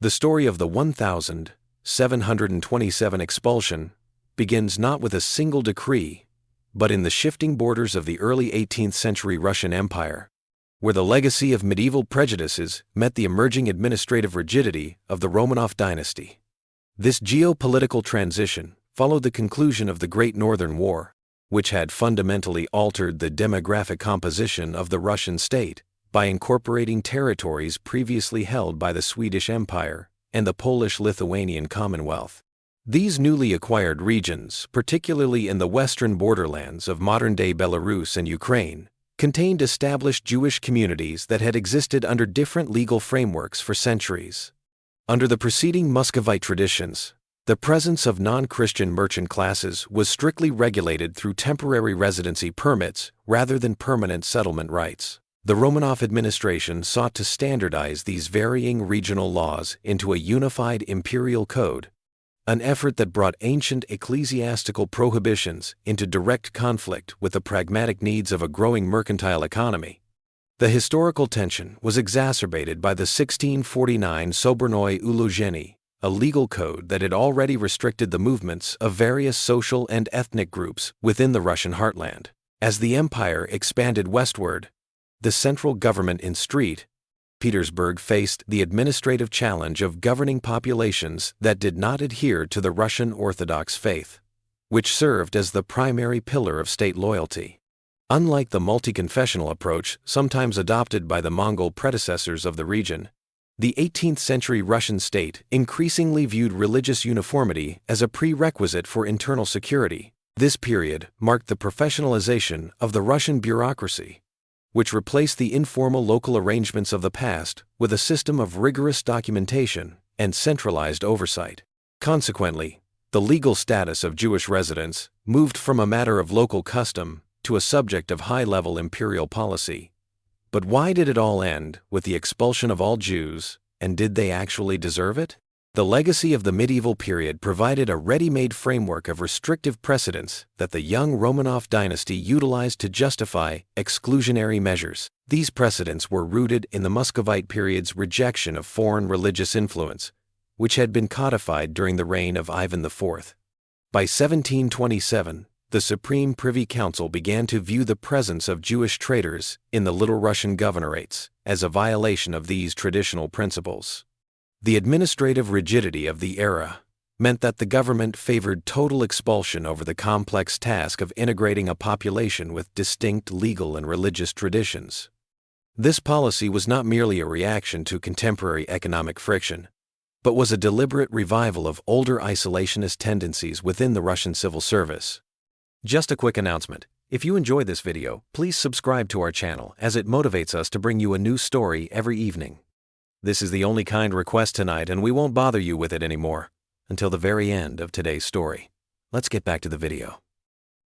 The story of the 1727 expulsion begins not with a single decree, but in the shifting borders of the early 18th century Russian Empire, where the legacy of medieval prejudices met the emerging administrative rigidity of the Romanov dynasty. This geopolitical transition followed the conclusion of the Great Northern War, which had fundamentally altered the demographic composition of the Russian state by incorporating territories previously held by the Swedish Empire and the Polish-Lithuanian Commonwealth. These newly acquired regions, particularly in the western borderlands of modern-day Belarus and Ukraine, contained established Jewish communities that had existed under different legal frameworks for centuries. Under the preceding Muscovite traditions, the presence of non-Christian merchant classes was strictly regulated through temporary residency permits rather than permanent settlement rights. The Romanov administration sought to standardize these varying regional laws into a unified imperial code, an effort that brought ancient ecclesiastical prohibitions into direct conflict with the pragmatic needs of a growing mercantile economy. The historical tension was exacerbated by the 1649 Sobornoye Ulozhenie, a legal code that had already restricted the movements of various social and ethnic groups within the Russian heartland. As the empire expanded westward, the central government in St. Petersburg faced the administrative challenge of governing populations that did not adhere to the Russian Orthodox faith, which served as the primary pillar of state loyalty. Unlike the multi-confessional approach sometimes adopted by the Mongol predecessors of the region, the 18th century Russian state increasingly viewed religious uniformity as a prerequisite for internal security. This period marked the professionalization of the Russian bureaucracy, which replaced the informal local arrangements of the past with a system of rigorous documentation and centralized oversight. Consequently, the legal status of Jewish residents moved from a matter of local custom to a subject of high-level imperial policy. But why did it all end with the expulsion of all Jews, and did they actually deserve it? The legacy of the medieval period provided a ready-made framework of restrictive precedents that the young Romanov dynasty utilized to justify exclusionary measures. These precedents were rooted in the Muscovite period's rejection of foreign religious influence, which had been codified during the reign of Ivan IV. By 1727, the Supreme Privy Council began to view the presence of Jewish traders in the Little Russian governorates as a violation of these traditional principles. The administrative rigidity of the era meant that the government favored total expulsion over the complex task of integrating a population with distinct legal and religious traditions. This policy was not merely a reaction to contemporary economic friction, but was a deliberate revival of older isolationist tendencies within the Russian civil service. Just a quick announcement. If you enjoyed this video, please subscribe to our channel as it motivates us to bring you a new story every evening. This is the only kind request tonight, and we won't bother you with it anymore until the very end of today's story. Let's get back to the video.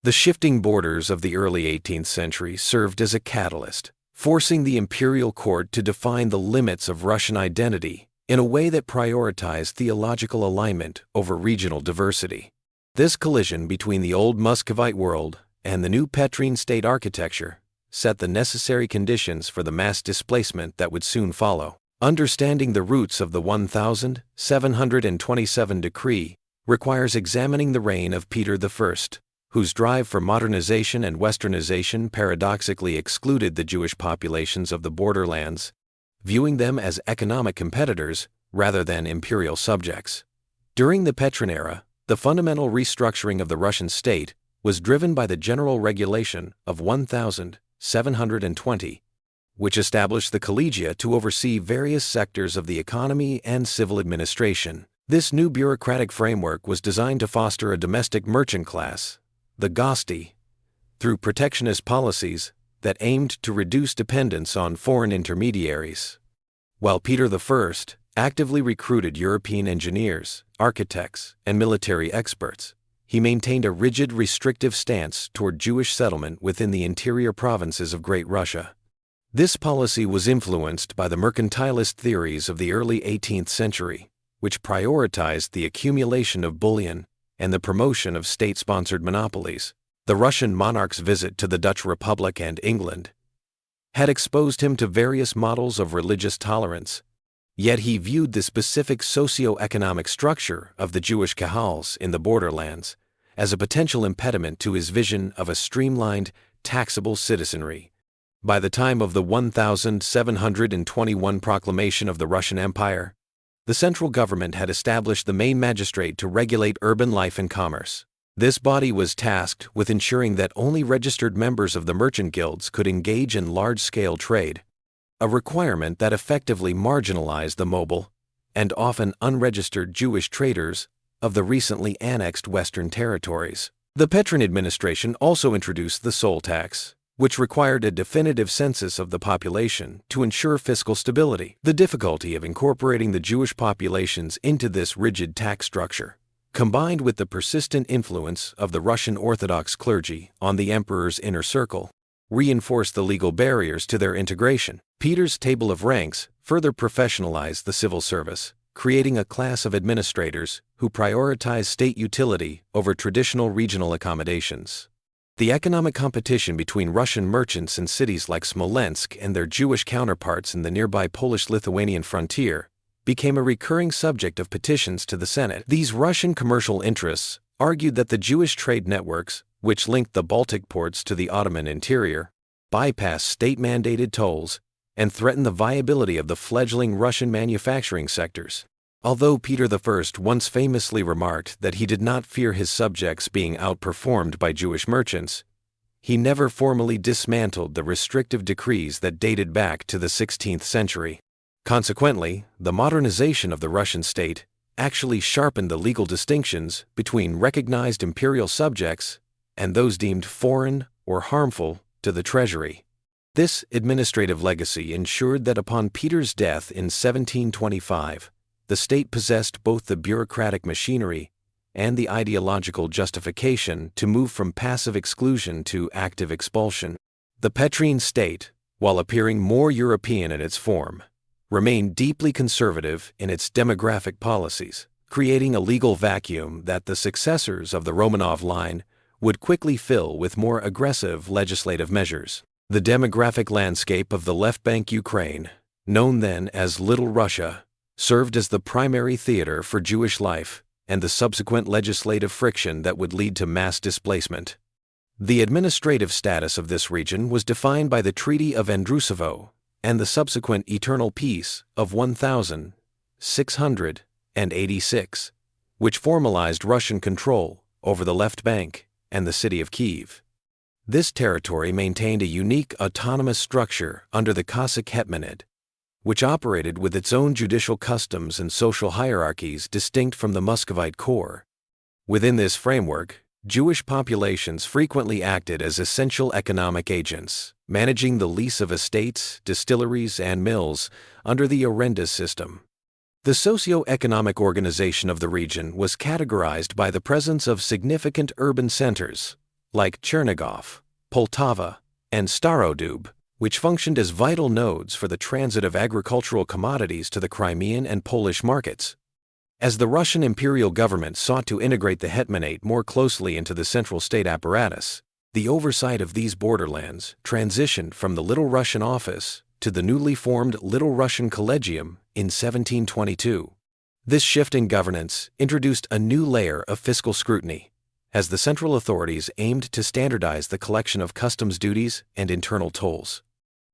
The shifting borders of the early 18th century served as a catalyst, forcing the imperial court to define the limits of Russian identity in a way that prioritized theological alignment over regional diversity. This collision between the old Muscovite world and the new Petrine state architecture set the necessary conditions for the mass displacement that would soon follow. Understanding the roots of the 1727 decree requires examining the reign of Peter I, whose drive for modernization and westernization paradoxically excluded the Jewish populations of the borderlands, viewing them as economic competitors rather than imperial subjects. During the Petrine era, the fundamental restructuring of the Russian state was driven by the General Regulation of 1720, which established the collegia to oversee various sectors of the economy and civil administration. This new bureaucratic framework was designed to foster a domestic merchant class, the gosti, through protectionist policies that aimed to reduce dependence on foreign intermediaries. While Peter I actively recruited European engineers, architects, and military experts, he maintained a rigid, restrictive stance toward Jewish settlement within the interior provinces of Great Russia. This policy was influenced by the mercantilist theories of the early 18th century, which prioritized the accumulation of bullion and the promotion of state-sponsored monopolies. The Russian monarch's visit to the Dutch Republic and England had exposed him to various models of religious tolerance, Yet he viewed the specific socio-economic structure of the Jewish Kahals in the borderlands as a potential impediment to his vision of a streamlined, taxable citizenry. By the time of the 1721 proclamation of the Russian Empire, the central government had established the main magistrate to regulate urban life and commerce. This body was tasked with ensuring that only registered members of the merchant guilds could engage in large-scale trade, a requirement that effectively marginalized the mobile and often unregistered Jewish traders of the recently annexed Western territories. The Petrin administration also introduced the soul tax, which required a definitive census of the population to ensure fiscal stability. The difficulty of incorporating the Jewish populations into this rigid tax structure, combined with the persistent influence of the Russian Orthodox clergy on the emperor's inner circle, reinforced the legal barriers to their integration. Peter's table of ranks further professionalized the civil service, creating a class of administrators who prioritized state utility over traditional regional accommodations. The economic competition between Russian merchants in cities like Smolensk and their Jewish counterparts in the nearby Polish-Lithuanian frontier became a recurring subject of petitions to the Senate. These Russian commercial interests argued that the Jewish trade networks, which linked the Baltic ports to the Ottoman interior, bypassed state-mandated tolls and threatened the viability of the fledgling Russian manufacturing sectors. Although Peter I once famously remarked that he did not fear his subjects being outperformed by Jewish merchants, he never formally dismantled the restrictive decrees that dated back to the 16th century. Consequently, the modernization of the Russian state actually sharpened the legal distinctions between recognized imperial subjects and those deemed foreign or harmful to the treasury. This administrative legacy ensured that upon Peter's death in 1725, the state possessed both the bureaucratic machinery and the ideological justification to move from passive exclusion to active expulsion. The Petrine state, while appearing more European in its form, remained deeply conservative in its demographic policies, creating a legal vacuum that the successors of the Romanov line would quickly fill with more aggressive legislative measures. The demographic landscape of the left bank Ukraine, known then as Little Russia, served as the primary theater for Jewish life and the subsequent legislative friction that would lead to mass displacement. The administrative status of this region was defined by the Treaty of Andrusovo and the subsequent Eternal Peace of 1686, which formalized Russian control over the left bank and the city of Kyiv. This territory maintained a unique autonomous structure under the Cossack Hetmanate, which operated with its own judicial customs and social hierarchies distinct from the Muscovite core. Within this framework, Jewish populations frequently acted as essential economic agents, managing the lease of estates, distilleries, and mills under the Arrendis system. The socio-economic organization of the region was categorized by the presence of significant urban centers, like Chernigov, Poltava, and Starodub, which functioned as vital nodes for the transit of agricultural commodities to the Crimean and Polish markets. As the Russian imperial government sought to integrate the Hetmanate more closely into the central state apparatus, the oversight of these borderlands transitioned from the Little Russian office to the newly formed Little Russian Collegium in 1722. This shift in governance introduced a new layer of fiscal scrutiny, as the central authorities aimed to standardize the collection of customs duties and internal tolls.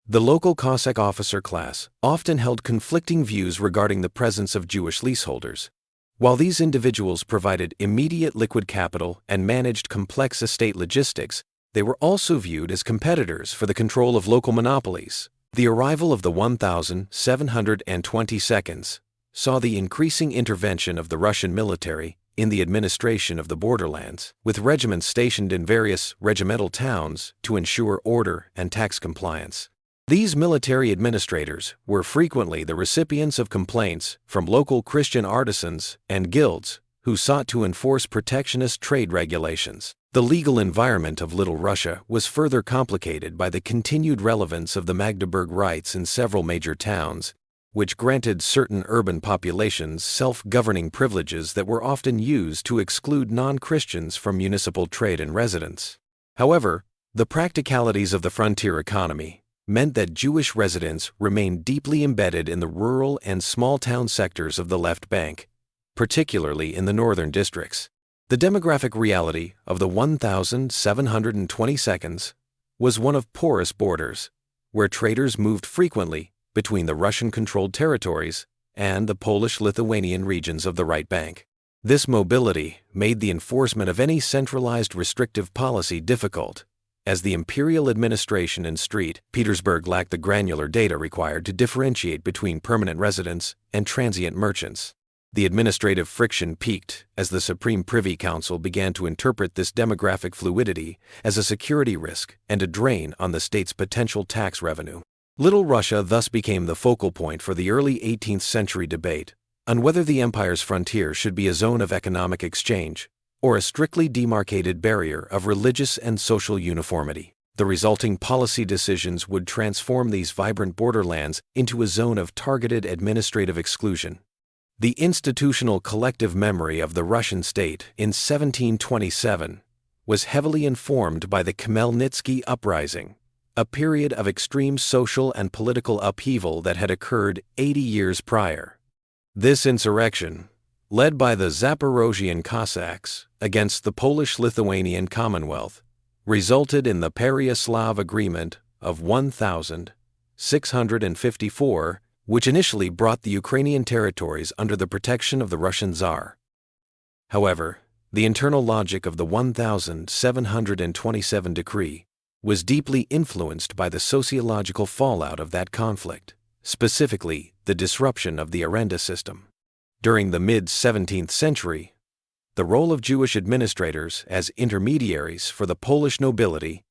The local Cossack officer class often held conflicting views regarding the presence of Jewish leaseholders. While these individuals provided immediate liquid capital and managed complex estate logistics, they were also viewed as competitors for the control of local monopolies. The arrival of the 1722nd saw the increasing intervention of the Russian military in the administration of the borderlands, with regiments stationed in various regimental towns to ensure order and tax compliance. These military administrators were frequently the recipients of complaints from local Christian artisans and guilds who sought to enforce protectionist trade regulations. The legal environment of Little Russia was further complicated by the continued relevance of the Magdeburg Rights in several major towns, which granted certain urban populations self-governing privileges that were often used to exclude non-Christians from municipal trade and residence. However, the practicalities of the frontier economy meant that Jewish residents remained deeply embedded in the rural and small-town sectors of the left bank, particularly in the northern districts. The demographic reality of the 1,722nd was one of porous borders, where traders moved frequently between the Russian-controlled territories and the Polish-Lithuanian regions of the right bank. This mobility made the enforcement of any centralized restrictive policy difficult, as the imperial administration in St. Petersburg lacked the granular data required to differentiate between permanent residents and transient merchants. The administrative friction peaked as the Supreme Privy Council began to interpret this demographic fluidity as a security risk and a drain on the state's potential tax revenue. Little Russia thus became the focal point for the early 18th century debate on whether the empire's frontier should be a zone of economic exchange or a strictly demarcated barrier of religious and social uniformity. The resulting policy decisions would transform these vibrant borderlands into a zone of targeted administrative exclusion. The institutional collective memory of the Russian state in 1727 was heavily informed by the Khmelnytsky Uprising, a period of extreme social and political upheaval that had occurred 80 years prior. This insurrection, led by the Zaporozhian Cossacks against the Polish-Lithuanian Commonwealth, resulted in the Pereyaslav Agreement of 1654, which initially brought the Ukrainian territories under the protection of the Russian Tsar. However, the internal logic of the 1727 decree was deeply influenced by the sociological fallout of that conflict, specifically the disruption of the arenda system. During the mid-17th century, the role of Jewish administrators as intermediaries for the Polish nobility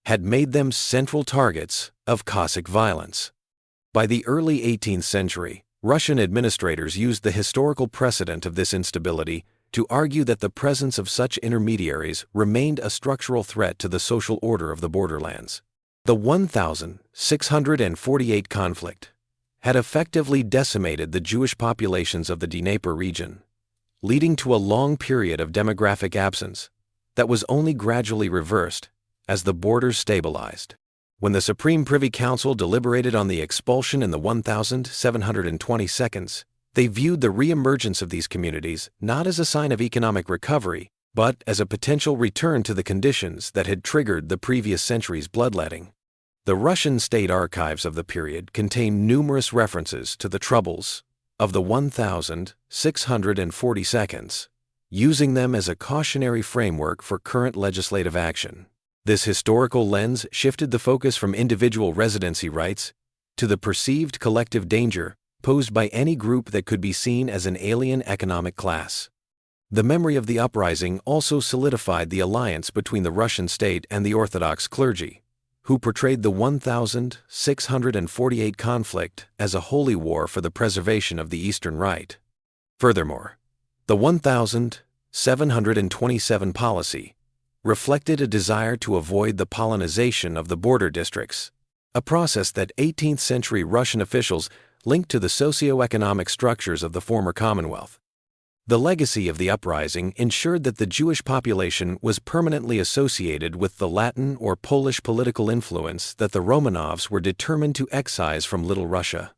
had made them central targets of Cossack violence. By the early 18th century, Russian administrators used the historical precedent of this instability to argue that the presence of such intermediaries remained a structural threat to the social order of the borderlands. The 1648 conflict had effectively decimated the Jewish populations of the Dnieper region, leading to a long period of demographic absence that was only gradually reversed as the borders stabilized. When the Supreme Privy Council deliberated on the expulsion in the 1722nd, they viewed the re-emergence of these communities not as a sign of economic recovery, but as a potential return to the conditions that had triggered the previous century's bloodletting. The Russian state archives of the period contain numerous references to the troubles of the 1642, using them as a cautionary framework for current legislative action. This historical lens shifted the focus from individual residency rights to the perceived collective danger posed by any group that could be seen as an alien economic class. The memory of the uprising also solidified the alliance between the Russian state and the Orthodox clergy, who portrayed the 1648 conflict as a holy war for the preservation of the Eastern Rite. Furthermore, the 1727 policy reflected a desire to avoid the Polonization of the border districts, a process that 18th-century Russian officials linked to the socio-economic structures of the former Commonwealth. The legacy of the uprising ensured that the Jewish population was permanently associated with the Latin or Polish political influence that the Romanovs were determined to excise from Little Russia.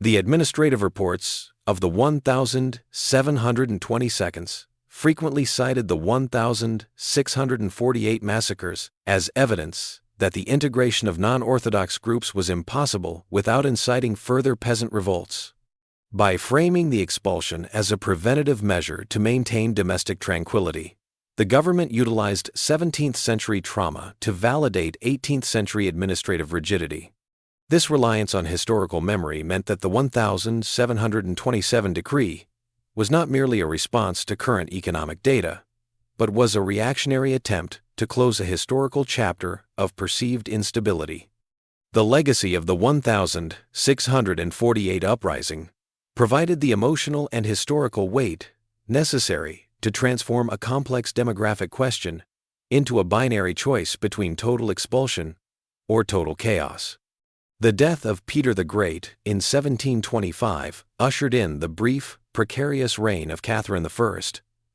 The administrative reports of the 1722 frequently cited the 1648 massacres as evidence that the integration of non-Orthodox groups was impossible without inciting further peasant revolts. By framing the expulsion as a preventative measure to maintain domestic tranquility, the government utilized 17th-century trauma to validate 18th-century administrative rigidity. This reliance on historical memory meant that the 1727 decree was not merely a response to current economic data, but was a reactionary attempt to close a historical chapter of perceived instability. The legacy of the 1648 uprising provided the emotional and historical weight necessary to transform a complex demographic question into a binary choice between total expulsion or total chaos. The death of Peter the Great in 1725 ushered in the brief, precarious reign of Catherine I,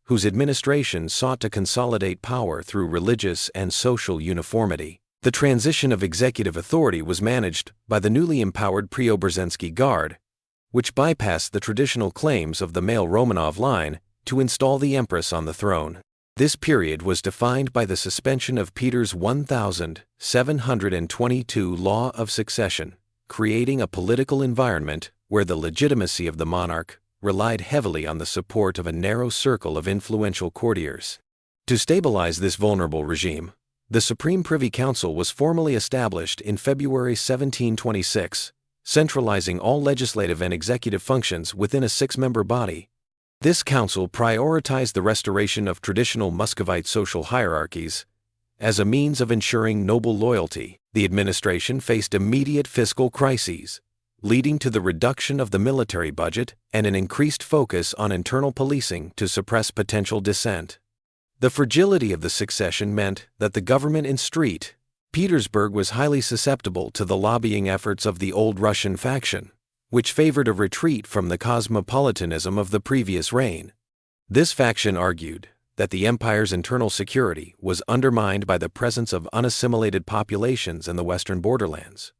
whose administration sought to consolidate power through religious and social uniformity. The transition of executive authority was managed by the newly empowered Preobrazhensky Guard, which bypassed the traditional claims of the male Romanov line to install the empress on the throne. This period was defined by the suspension of Peter's 1722 Law of Succession, creating a political environment where the legitimacy of the monarch relied heavily on the support of a narrow circle of influential courtiers. To stabilize this vulnerable regime, the Supreme Privy Council was formally established in February 1726, centralizing all legislative and executive functions within a six-member body. This council prioritized the restoration of traditional Muscovite social hierarchies as a means of ensuring noble loyalty. The administration faced immediate fiscal crises, leading to the reduction of the military budget and an increased focus on internal policing to suppress potential dissent. The fragility of the succession meant that the government in St. Petersburg was highly susceptible to the lobbying efforts of the old Russian faction, which favored a retreat from the cosmopolitanism of the previous reign. This faction argued that the empire's internal security was undermined by the presence of unassimilated populations in the western borderlands.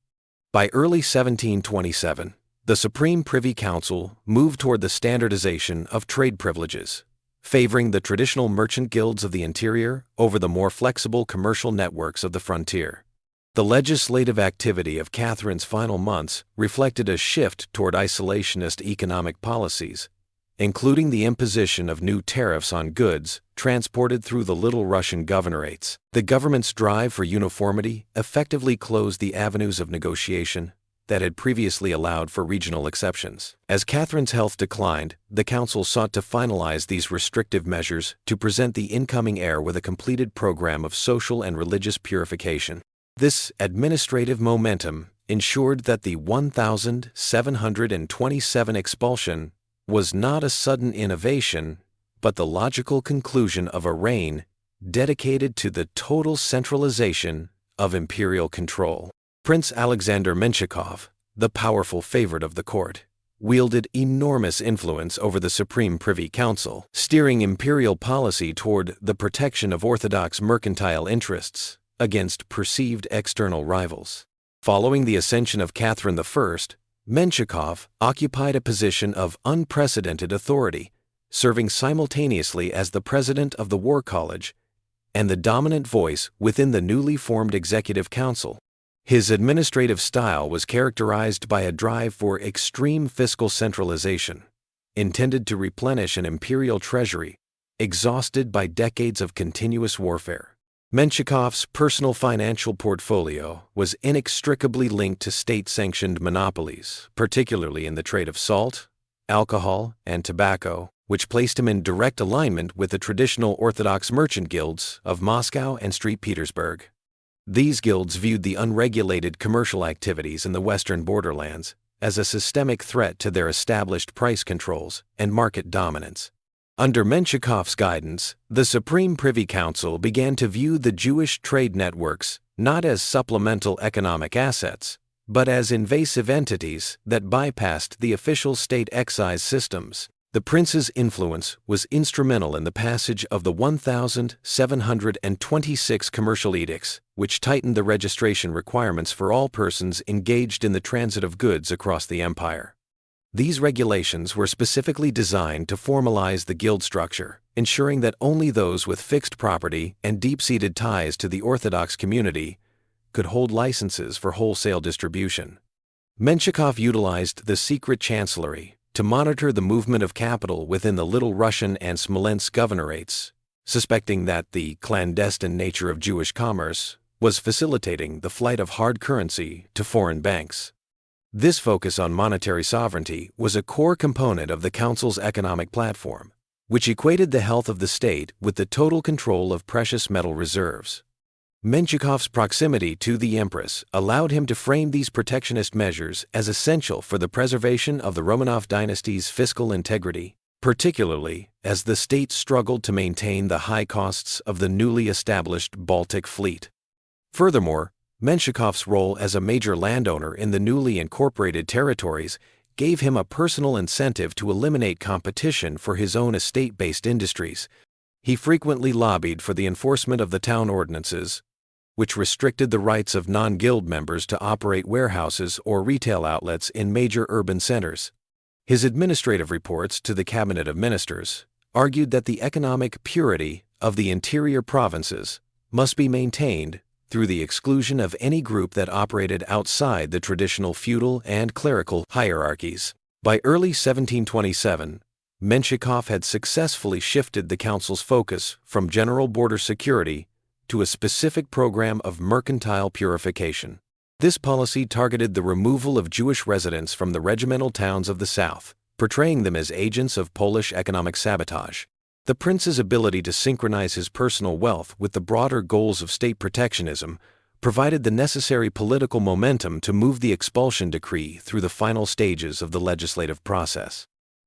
By early 1727, the Supreme Privy Council moved toward the standardization of trade privileges, favoring the traditional merchant guilds of the interior over the more flexible commercial networks of the frontier. The legislative activity of Catherine's final months reflected a shift toward isolationist economic policies, including the imposition of new tariffs on goods transported through the Little Russian governorates. The government's drive for uniformity effectively closed the avenues of negotiation that had previously allowed for regional exceptions. As Catherine's health declined, the council sought to finalize these restrictive measures to present the incoming heir with a completed program of social and religious purification. This administrative momentum ensured that the 1727 expulsion was not a sudden innovation, but the logical conclusion of a reign dedicated to the total centralization of imperial control. Prince Alexander Menshikov, the powerful favorite of the court, wielded enormous influence over the Supreme Privy Council, steering imperial policy toward the protection of orthodox mercantile interests against perceived external rivals. Following the ascension of Catherine I, Menshikov occupied a position of unprecedented authority, serving simultaneously as the president of the War College and the dominant voice within the newly formed Executive Council. His administrative style was characterized by a drive for extreme fiscal centralization, intended to replenish an imperial treasury exhausted by decades of continuous warfare. Menshikov's personal financial portfolio was inextricably linked to state-sanctioned monopolies, particularly in the trade of salt, alcohol, and tobacco, which placed him in direct alignment with the traditional Orthodox merchant guilds of Moscow and St. Petersburg. These guilds viewed the unregulated commercial activities in the western borderlands as a systemic threat to their established price controls and market dominance. Under Menshikov's guidance, the Supreme Privy Council began to view the Jewish trade networks not as supplemental economic assets, but as invasive entities that bypassed the official state excise systems. The prince's influence was instrumental in the passage of the 1726 commercial edicts, which tightened the registration requirements for all persons engaged in the transit of goods across the empire. These regulations were specifically designed to formalize the guild structure, ensuring that only those with fixed property and deep-seated ties to the Orthodox community could hold licenses for wholesale distribution. Menshikov utilized the secret chancellery to monitor the movement of capital within the Little Russian and Smolensk governorates, suspecting that the clandestine nature of Jewish commerce was facilitating the flight of hard currency to foreign banks. This focus on monetary sovereignty was a core component of the Council's economic platform, which equated the health of the state with the total control of precious metal reserves. Menshikov's proximity to the Empress allowed him to frame these protectionist measures as essential for the preservation of the Romanov dynasty's fiscal integrity, particularly as the state struggled to maintain the high costs of the newly established Baltic fleet. Furthermore, Menshikov's role as a major landowner in the newly incorporated territories gave him a personal incentive to eliminate competition for his own estate-based industries. He frequently lobbied for the enforcement of the town ordinances, which restricted the rights of non-guild members to operate warehouses or retail outlets in major urban centers. His administrative reports to the Cabinet of Ministers argued that the economic purity of the interior provinces must be maintained through the exclusion of any group that operated outside the traditional feudal and clerical hierarchies. By early 1727, Menshikov had successfully shifted the council's focus from general border security to a specific program of mercantile purification. This policy targeted the removal of Jewish residents from the regimental towns of the South, portraying them as agents of Polish economic sabotage. The prince's ability to synchronize his personal wealth with the broader goals of state protectionism provided the necessary political momentum to move the expulsion decree through the final stages of the legislative process.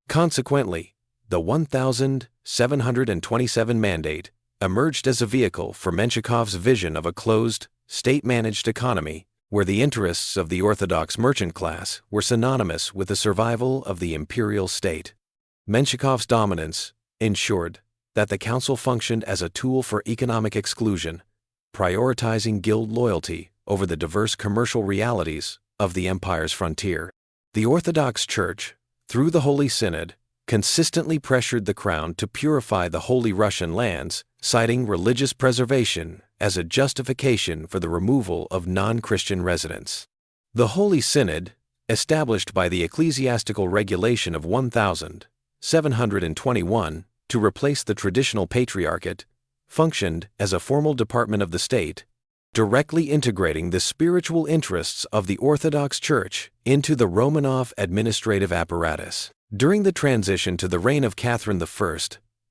Consequently, the 1727 mandate emerged as a vehicle for Menshikov's vision of a closed, state-managed economy where the interests of the Orthodox merchant class were synonymous with the survival of the imperial state. Menshikov's dominance ensured that the council functioned as a tool for economic exclusion, prioritizing guild loyalty over the diverse commercial realities of the empire's frontier. The Orthodox Church, through the Holy Synod, consistently pressured the crown to purify the Holy Russian lands, citing religious preservation as a justification for the removal of non-Christian residents. The Holy Synod, established by the Ecclesiastical Regulation of 1721 to replace the traditional patriarchate, functioned as a formal department of the state, directly integrating the spiritual interests of the Orthodox Church into the Romanov administrative apparatus. During the transition to the reign of Catherine I,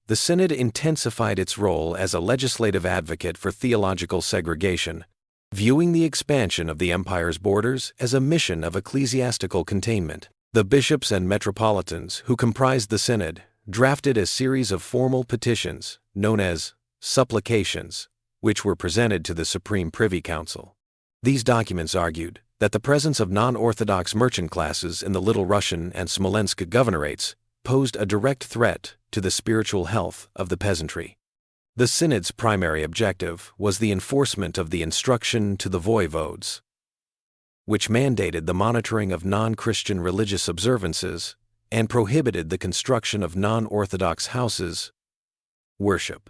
the Synod intensified its role as a legislative advocate for theological segregation, viewing the expansion of the empire's borders as a mission of ecclesiastical containment. The bishops and metropolitans who comprised the Synod drafted a series of formal petitions, known as supplications, which were presented to the Supreme Privy Council. These documents argued that the presence of non-Orthodox merchant classes in the Little Russian and Smolensk governorates posed a direct threat to the spiritual health of the peasantry. The Synod's primary objective was the enforcement of the instruction to the voivodes, which mandated the monitoring of non-Christian religious observances and prohibited the construction of non-Orthodox houses worship.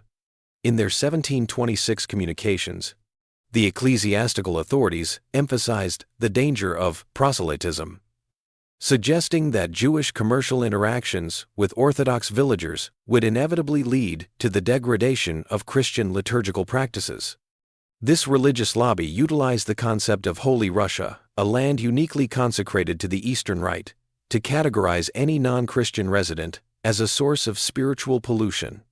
In their 1726 communications, the ecclesiastical authorities emphasized the danger of proselytism, suggesting that Jewish commercial interactions with Orthodox villagers would inevitably lead to the degradation of Christian liturgical practices. This religious lobby utilized the concept of Holy Russia, a land uniquely consecrated to the Eastern Rite, to categorize any non-Christian resident as a source of spiritual pollution.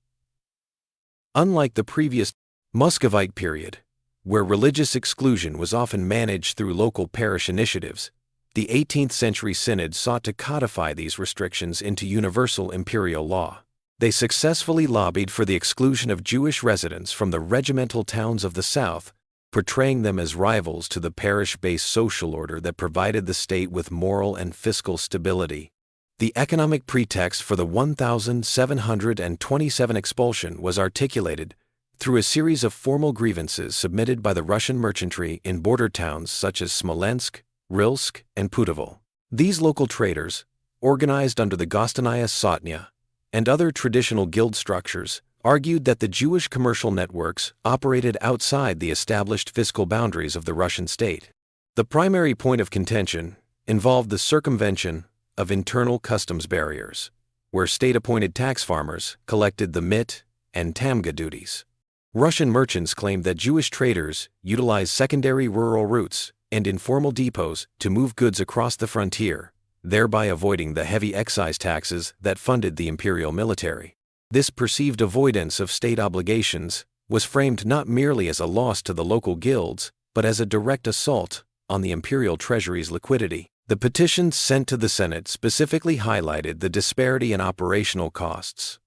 Unlike the previous Muscovite period, where religious exclusion was often managed through local parish initiatives, the 18th century Synod sought to codify these restrictions into universal imperial law. They successfully lobbied for the exclusion of Jewish residents from the regimental towns of the South, portraying them as rivals to the parish-based social order that provided the state with moral and fiscal stability. The economic pretext for the 1727 expulsion was articulated through a series of formal grievances submitted by the Russian merchantry in border towns such as Smolensk, Rilsk, and Putovo. These local traders, organized under the Gostinaya Sotnya and other traditional guild structures, argued that the Jewish commercial networks operated outside the established fiscal boundaries of the Russian state. The primary point of contention involved the circumvention of internal customs barriers, where state-appointed tax farmers collected the mit and tamga duties. Russian merchants claimed that Jewish traders utilized secondary rural routes and informal depots to move goods across the frontier, thereby avoiding the heavy excise taxes that funded the imperial military. This perceived avoidance of state obligations was framed not merely as a loss to the local guilds, but as a direct assault on the imperial treasury's liquidity. The petitions sent to the Senate specifically highlighted the disparity in operational costs,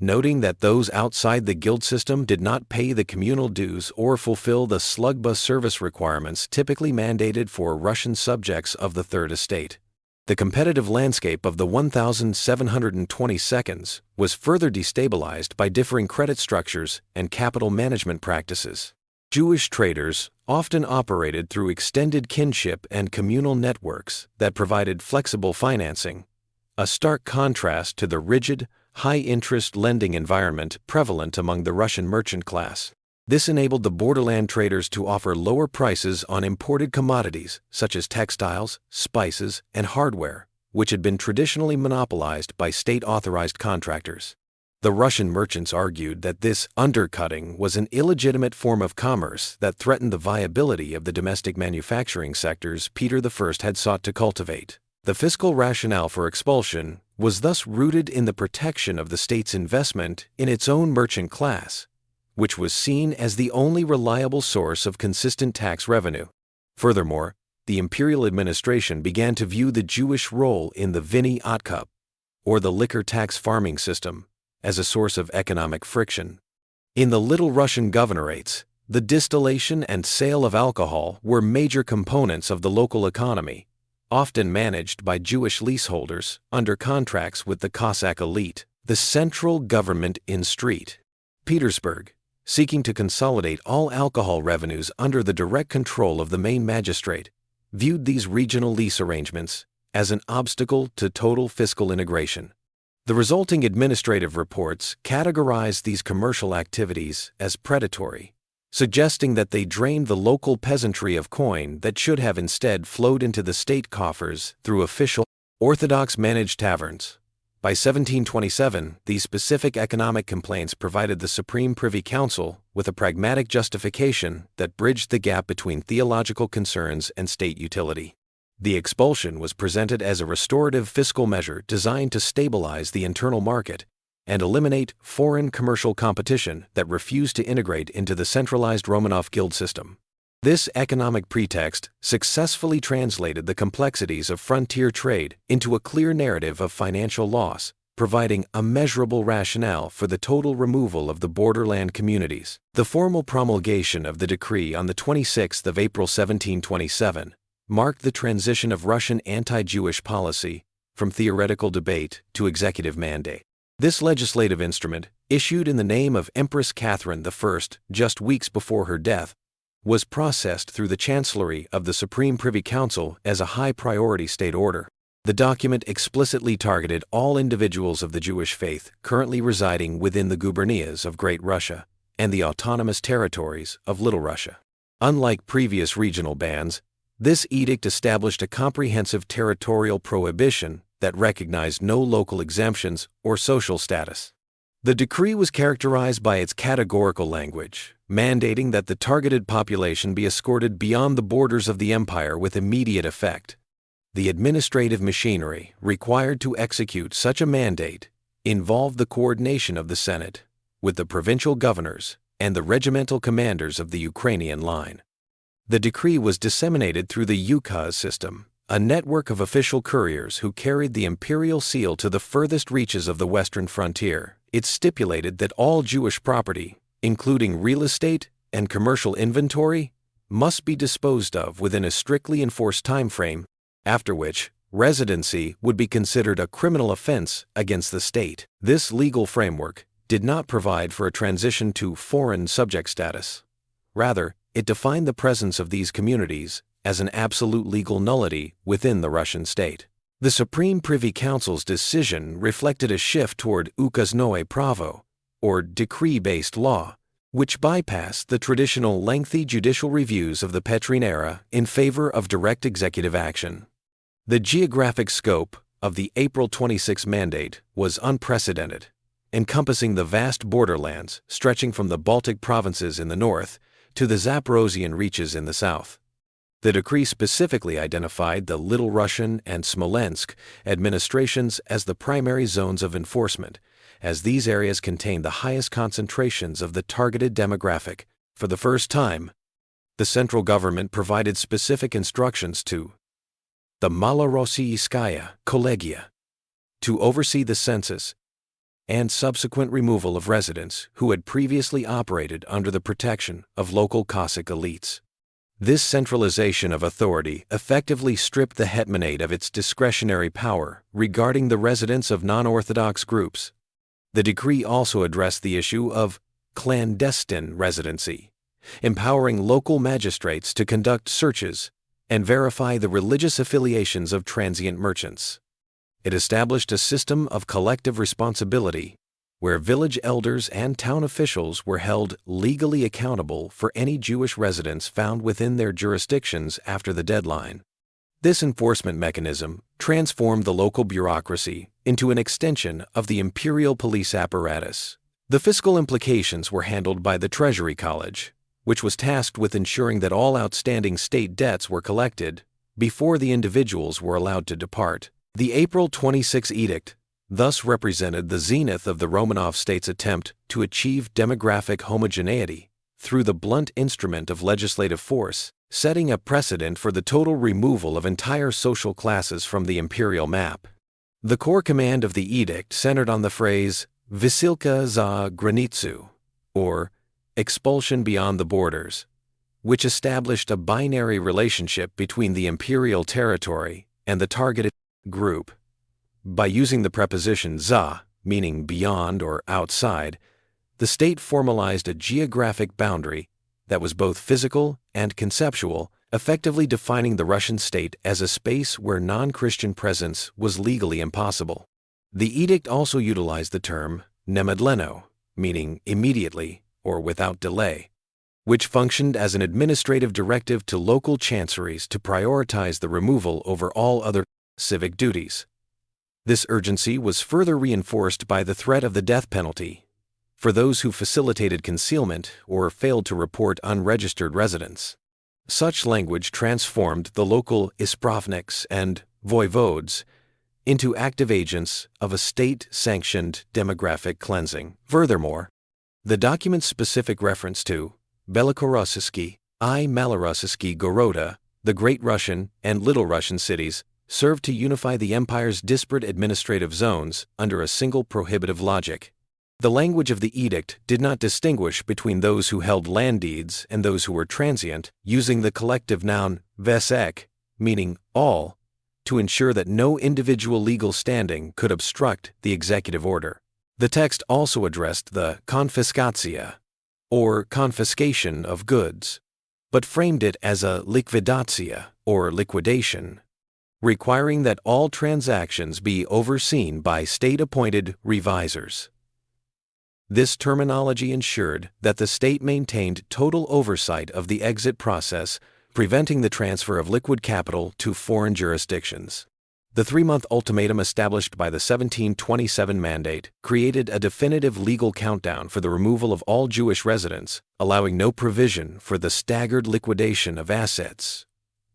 noting that those outside the guild system did not pay the communal dues or fulfill the slug bus service requirements typically mandated for Russian subjects of the Third Estate. The competitive landscape of the 1722 was further destabilized by differing credit structures and capital management practices. Jewish traders often operated through extended kinship and communal networks that provided flexible financing, a stark contrast to the rigid, high-interest lending environment prevalent among the Russian merchant class. This enabled the borderland traders to offer lower prices on imported commodities such as textiles, spices, and hardware, which had been traditionally monopolized by state-authorized contractors. The Russian merchants argued that this undercutting was an illegitimate form of commerce that threatened the viability of the domestic manufacturing sectors Peter I had sought to cultivate. The fiscal rationale for expulsion was thus rooted in the protection of the state's investment in its own merchant class, which was seen as the only reliable source of consistent tax revenue. Furthermore, the imperial administration began to view the Jewish role in the vini otkup, or the liquor tax farming system, as a source of economic friction. In the Little Russian governorates, the distillation and sale of alcohol were major components of the local economy, often managed by Jewish leaseholders under contracts with the Cossack elite. The central government in St. Petersburg, seeking to consolidate all alcohol revenues under the direct control of the main magistrate, viewed these regional lease arrangements as an obstacle to total fiscal integration. The resulting administrative reports categorized these commercial activities as predatory, suggesting that they drained the local peasantry of coin that should have instead flowed into the state coffers through official, Orthodox-managed taverns. By 1727, these specific economic complaints provided the Supreme Privy Council with a pragmatic justification that bridged the gap between theological concerns and state utility. The expulsion was presented as a restorative fiscal measure designed to stabilize the internal market and eliminate foreign commercial competition that refused to integrate into the centralized Romanov guild system. This economic pretext successfully translated the complexities of frontier trade into a clear narrative of financial loss, providing a measurable rationale for the total removal of the borderland communities. The formal promulgation of the decree on the 26th of April 1727 marked the transition of Russian anti-Jewish policy from theoretical debate to executive mandate. This legislative instrument, issued in the name of Empress Catherine I just weeks before her death, was processed through the Chancellery of the Supreme Privy Council as a high-priority state order. The document explicitly targeted all individuals of the Jewish faith currently residing within the gubernias of Great Russia and the autonomous territories of Little Russia. Unlike previous regional bans, this edict established a comprehensive territorial prohibition that recognized no local exemptions or social status. The decree was characterized by its categorical language, mandating that the targeted population be escorted beyond the borders of the empire with immediate effect. The administrative machinery required to execute such a mandate involved the coordination of the Senate with the provincial governors and the regimental commanders of the Ukrainian line. The decree was disseminated through the ukaz system, a network of official couriers who carried the imperial seal to the furthest reaches of the western frontier. It stipulated that all Jewish property, including real estate and commercial inventory, must be disposed of within a strictly enforced time frame, after which residency would be considered a criminal offense against the state. This legal framework did not provide for a transition to foreign subject status. Rather, it defined the presence of these communities as an absolute legal nullity within the Russian state. The Supreme Privy Council's decision reflected a shift toward ukaznoye pravo, or decree-based law, which bypassed the traditional lengthy judicial reviews of the Petrine era in favor of direct executive action. The geographic scope of the April 26 mandate was unprecedented, encompassing the vast borderlands stretching from the Baltic provinces in the north to the Zaporozhian reaches in the south. The decree specifically identified the Little Russian and Smolensk administrations as the primary zones of enforcement, as these areas contained the highest concentrations of the targeted demographic. For the first time, the central government provided specific instructions to the Malorossiyskaya Kollegia to oversee the census and subsequent removal of residents who had previously operated under the protection of local Cossack elites. This centralization of authority effectively stripped the hetmanate of its discretionary power regarding the residence of non-Orthodox groups. The decree also addressed the issue of clandestine residency, empowering local magistrates to conduct searches and verify the religious affiliations of transient merchants. It established a system of collective responsibility where village elders and town officials were held legally accountable for any Jewish residents found within their jurisdictions after the deadline. This enforcement mechanism transformed the local bureaucracy into an extension of the imperial police apparatus. The fiscal implications were handled by the Treasury College, which was tasked with ensuring that all outstanding state debts were collected before the individuals were allowed to depart. The April 26 edict thus represented the zenith of the Romanov state's attempt to achieve demographic homogeneity through the blunt instrument of legislative force, setting a precedent for the total removal of entire social classes from the imperial map. The core command of the edict centered on the phrase "Wysyłka za granicę," or expulsion beyond the borders, which established a binary relationship between the imperial territory and the targeted group. By using the preposition za, meaning beyond or outside, the state formalized a geographic boundary that was both physical and conceptual, effectively defining the Russian state as a space where non-Christian presence was legally impossible. The edict also utilized the term nemedleno, meaning immediately or without delay, which functioned as an administrative directive to local chanceries to prioritize the removal over all other civic duties. This urgency was further reinforced by the threat of the death penalty for those who facilitated concealment or failed to report unregistered residence. Such language transformed the local ispravniks and voivodes into active agents of a state-sanctioned demographic cleansing. Furthermore, the document's specific reference to Velikorussky I Malorussky Goroda, the Great Russian and Little Russian cities, served to unify the empire's disparate administrative zones under a single prohibitive logic. The language of the edict did not distinguish between those who held land deeds and those who were transient, using the collective noun vesek, meaning all, to ensure that no individual legal standing could obstruct the executive order. The text also addressed the konfiskatia, or confiscation of goods, but framed it as a likvidatia, or liquidation, requiring that all transactions be overseen by state-appointed revisors. This terminology ensured that the state maintained total oversight of the exit process, preventing the transfer of liquid capital to foreign jurisdictions. The 3-month ultimatum established by the 1727 Mandate created a definitive legal countdown for the removal of all Jewish residents, allowing no provision for the staggered liquidation of assets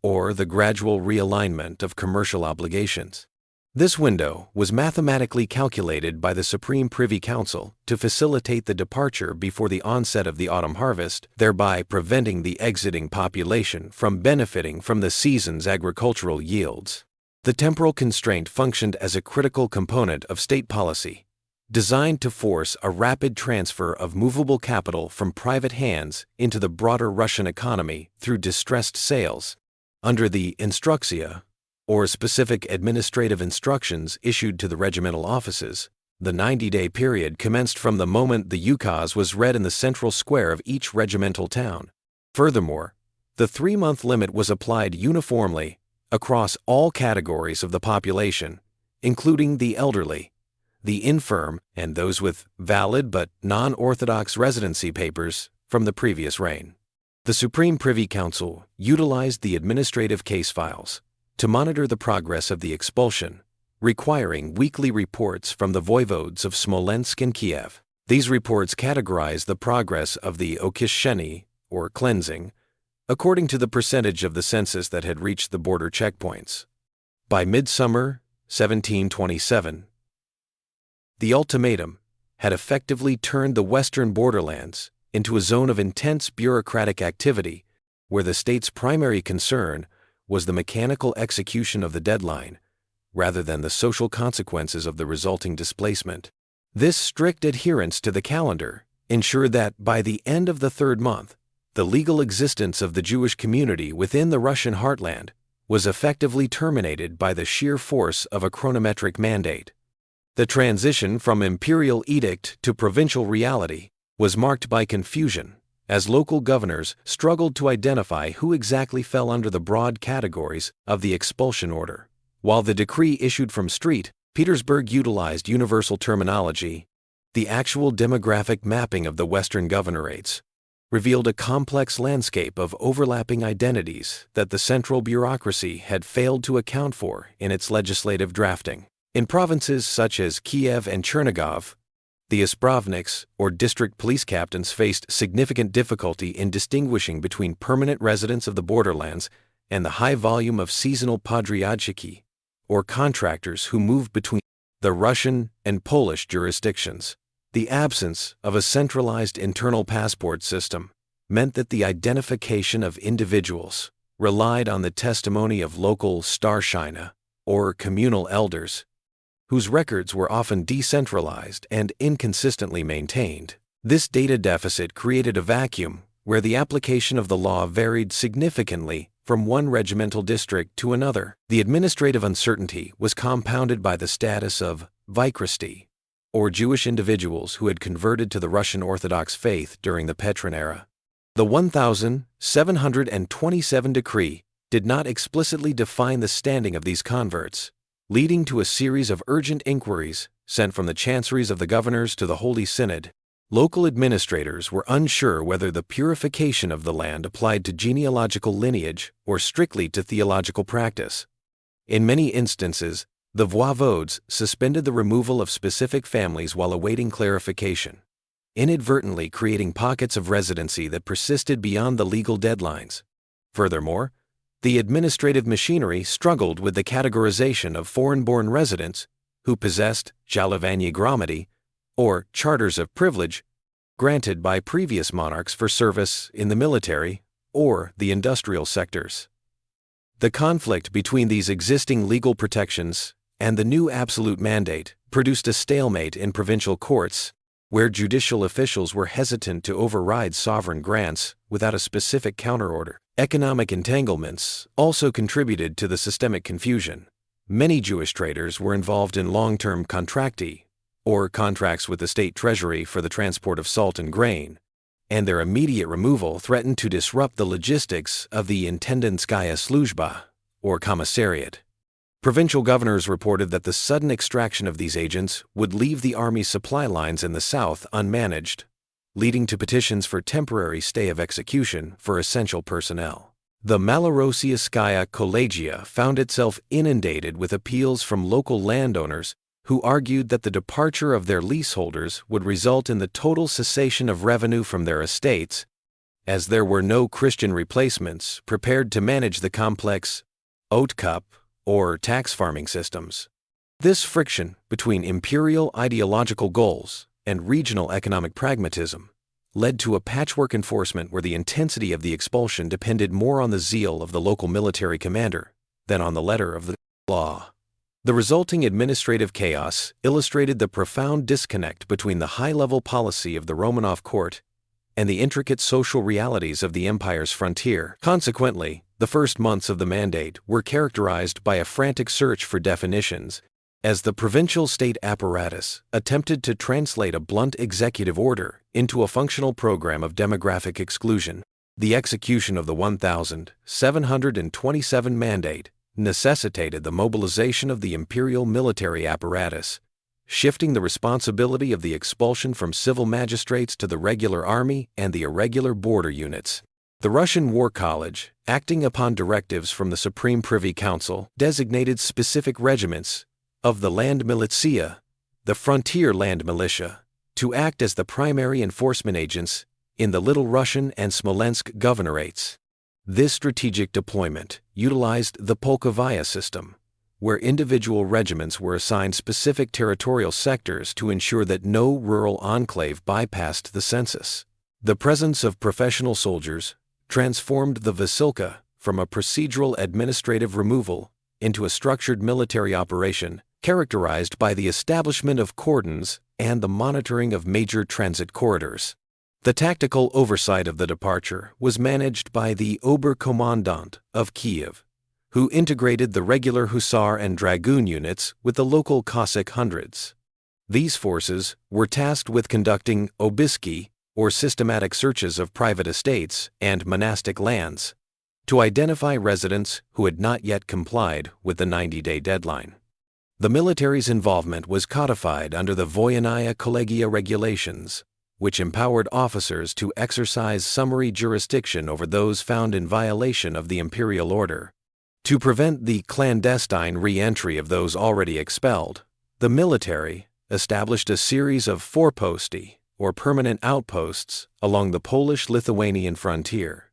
or the gradual realignment of commercial obligations. This window was mathematically calculated by the Supreme Privy Council to facilitate the departure before the onset of the autumn harvest, thereby preventing the exiting population from benefiting from the season's agricultural yields. The temporal constraint functioned as a critical component of state policy, designed to force a rapid transfer of movable capital from private hands into the broader Russian economy through distressed sales. Under the instructia, or specific administrative instructions issued to the regimental offices, the 90-day period commenced from the moment the ukaz was read in the central square of each regimental town. Furthermore, the 3-month limit was applied uniformly across all categories of the population, including the elderly, the infirm, and those with valid but non-orthodox residency papers from the previous reign. The Supreme Privy Council utilized the administrative case files to monitor the progress of the expulsion, requiring weekly reports from the voivodes of Smolensk and Kiev. These reports categorize the progress of the okisheni, or cleansing, according to the percentage of the census that had reached the border checkpoints. By midsummer 1727, the ultimatum had effectively turned the western borderlands into a zone of intense bureaucratic activity where the state's primary concern was the mechanical execution of the deadline rather than the social consequences of the resulting displacement. This strict adherence to the calendar ensured that by the end of the 3rd month, the legal existence of the Jewish community within the Russian heartland was effectively terminated by the sheer force of a chronometric mandate. The transition from imperial edict to provincial reality was marked by confusion as local governors struggled to identify who exactly fell under the broad categories of the expulsion order. While the decree issued from St. Petersburg utilized universal terminology, the actual demographic mapping of the Western governorates revealed a complex landscape of overlapping identities that the central bureaucracy had failed to account for in its legislative drafting. In provinces such as Kiev and Chernigov, the ispravniks, or district police captains, faced significant difficulty in distinguishing between permanent residents of the borderlands and the high volume of seasonal podryadchiki, or contractors who moved between the Russian and Polish jurisdictions. The absence of a centralized internal passport system meant that the identification of individuals relied on the testimony of local starshina, or communal elders, whose records were often decentralized and inconsistently maintained. This data deficit created a vacuum where the application of the law varied significantly from one regimental district to another. The administrative uncertainty was compounded by the status of Vykrasti, or Jewish individuals who had converted to the Russian Orthodox faith during the Petrin era. The 1727 decree did not explicitly define the standing of these converts, leading to a series of urgent inquiries sent from the chanceries of the governors to the Holy Synod. Local administrators were unsure whether the purification of the land applied to genealogical lineage or strictly to theological practice. In many instances, the voivodes suspended the removal of specific families while awaiting clarification, inadvertently creating pockets of residency that persisted beyond the legal deadlines. Furthermore, the administrative machinery struggled with the categorization of foreign-born residents who possessed jalivanye gramady, or charters of privilege, granted by previous monarchs for service in the military or the industrial sectors. The conflict between these existing legal protections and the new absolute mandate produced a stalemate in provincial courts, where judicial officials were hesitant to override sovereign grants without a specific counterorder. Economic entanglements also contributed to the systemic confusion. Many Jewish traders were involved in long-term contracti, or contracts with the state treasury for the transport of salt and grain, and their immediate removal threatened to disrupt the logistics of the Intendantskaya Sluzhba, or commissariat. Provincial governors reported that the sudden extraction of these agents would leave the army supply lines in the south unmanaged, leading to petitions for temporary stay of execution for essential personnel. The Malorossiaskaya Kollegia found itself inundated with appeals from local landowners who argued that the departure of their leaseholders would result in the total cessation of revenue from their estates, as there were no Christian replacements prepared to manage the complex outcup or tax farming systems. This friction between imperial ideological goals and regional economic pragmatism led to a patchwork enforcement where the intensity of the expulsion depended more on the zeal of the local military commander than on the letter of the law. The resulting administrative chaos illustrated the profound disconnect between the high-level policy of the Romanov court and the intricate social realities of the empire's frontier. Consequently, the first months of the mandate were characterized by a frantic search for definitions, as the provincial state apparatus attempted to translate a blunt executive order into a functional program of demographic exclusion. The execution of the 1727 mandate necessitated the mobilization of the imperial military apparatus, shifting the responsibility of the expulsion from civil magistrates to the regular army and the irregular border units. The Russian War College, acting upon directives from the Supreme Privy Council, designated specific regiments of the Land Militia, the Frontier Land Militia, to act as the primary enforcement agents in the Little Russian and Smolensk governorates. This strategic deployment utilized the Polkovaya system, where individual regiments were assigned specific territorial sectors to ensure that no rural enclave bypassed the census. The presence of professional soldiers transformed the Vasilka from a procedural administrative removal into a structured military operation characterized by the establishment of cordons and the monitoring of major transit corridors. The tactical oversight of the departure was managed by the Oberkommandant of Kiev, who integrated the regular Hussar and Dragoon units with the local Cossack hundreds. These forces were tasked with conducting obiski, or systematic searches of private estates and monastic lands, to identify residents who had not yet complied with the 90-day deadline. The military's involvement was codified under the Voyenaya Collegia regulations, which empowered officers to exercise summary jurisdiction over those found in violation of the imperial order. To prevent the clandestine re-entry of those already expelled, the military established a series of foreposti, or permanent outposts, along the Polish-Lithuanian frontier.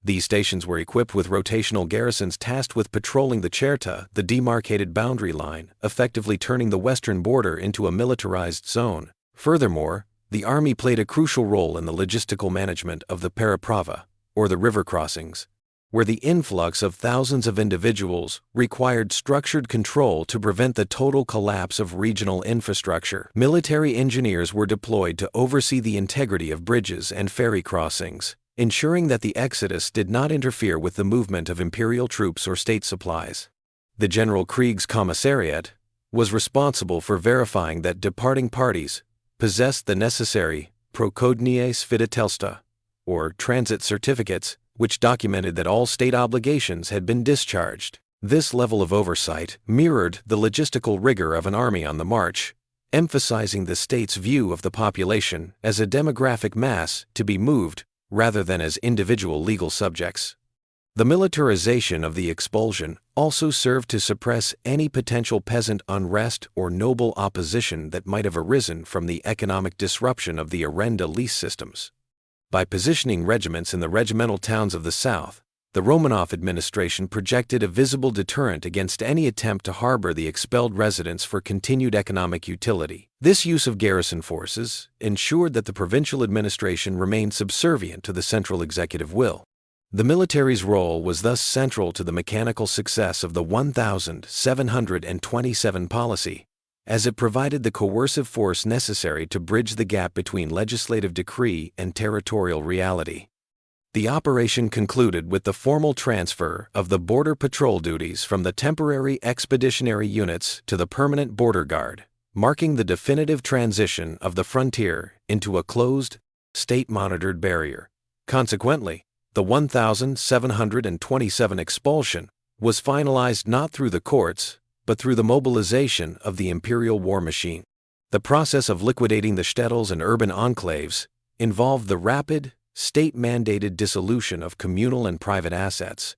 These stations were equipped with rotational garrisons tasked with patrolling the Cherta, the demarcated boundary line, effectively turning the western border into a militarized zone. Furthermore, the army played a crucial role in the logistical management of the Periprava, or the river crossings, where the influx of thousands of individuals required structured control to prevent the total collapse of regional infrastructure. Military engineers were deployed to oversee the integrity of bridges and ferry crossings, ensuring that the exodus did not interfere with the movement of imperial troops or state supplies. The General Kriegskommissariat was responsible for verifying that departing parties possessed the necessary Prokodnie Svidatelstva, or transit certificates, which documented that all state obligations had been discharged. This level of oversight mirrored the logistical rigor of an army on the march, emphasizing the state's view of the population as a demographic mass to be moved rather than as individual legal subjects. The militarization of the expulsion also served to suppress any potential peasant unrest or noble opposition that might have arisen from the economic disruption of the Arenda lease systems. By positioning regiments in the regimental towns of the south, the Romanov administration projected a visible deterrent against any attempt to harbor the expelled residents for continued economic utility. This use of garrison forces ensured that the provincial administration remained subservient to the central executive will. The military's role was thus central to the mechanical success of the 1727 policy, as it provided the coercive force necessary to bridge the gap between legislative decree and territorial reality. The operation concluded with the formal transfer of the border patrol duties from the temporary expeditionary units to the permanent border guard, marking the definitive transition of the frontier into a closed, state-monitored barrier. Consequently, the 1727 expulsion was finalized not through the courts, but through the mobilization of the imperial war machine. The process of liquidating the shtetls and urban enclaves involved the rapid, state-mandated dissolution of communal and private assets,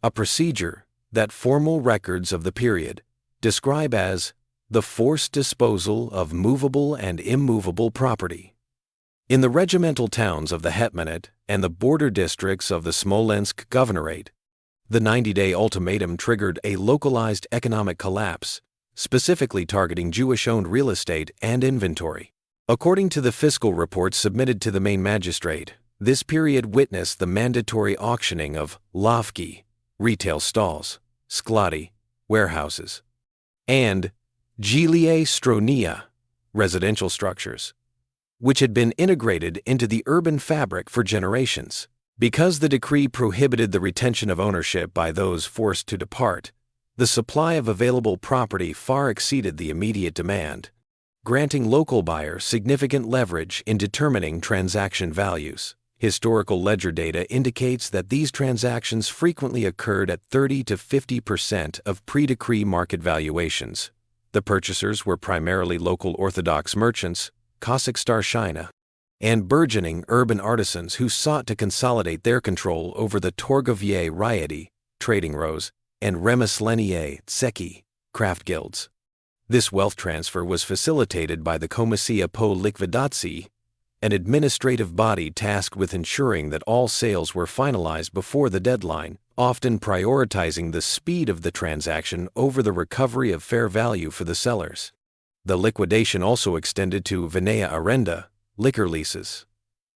a procedure that formal records of the period describe as the forced disposal of movable and immovable property. In the regimental towns of the Hetmanate and the border districts of the Smolensk Governorate, the 90-day ultimatum triggered a localized economic collapse, specifically targeting Jewish-owned real estate and inventory. According to the fiscal reports submitted to the main magistrate, this period witnessed the mandatory auctioning of lavki, retail stalls, skladi, warehouses, and gilie stronia, residential structures, which had been integrated into the urban fabric for generations. Because the decree prohibited the retention of ownership by those forced to depart, the supply of available property far exceeded the immediate demand, granting local buyers significant leverage in determining transaction values. Historical ledger data indicates that these transactions frequently occurred at 30 to 50% of pre-decree market valuations. The purchasers were primarily local Orthodox merchants, Cossack starshina, and burgeoning urban artisans who sought to consolidate their control over the Torgovye Ryedy, trading rows, and Remeslenie Tseki, craft guilds. This wealth transfer was facilitated by the Komisija po Likvidacji, an administrative body tasked with ensuring that all sales were finalized before the deadline, often prioritizing the speed of the transaction over the recovery of fair value for the sellers. The liquidation also extended to vinaya arenda, liquor leases,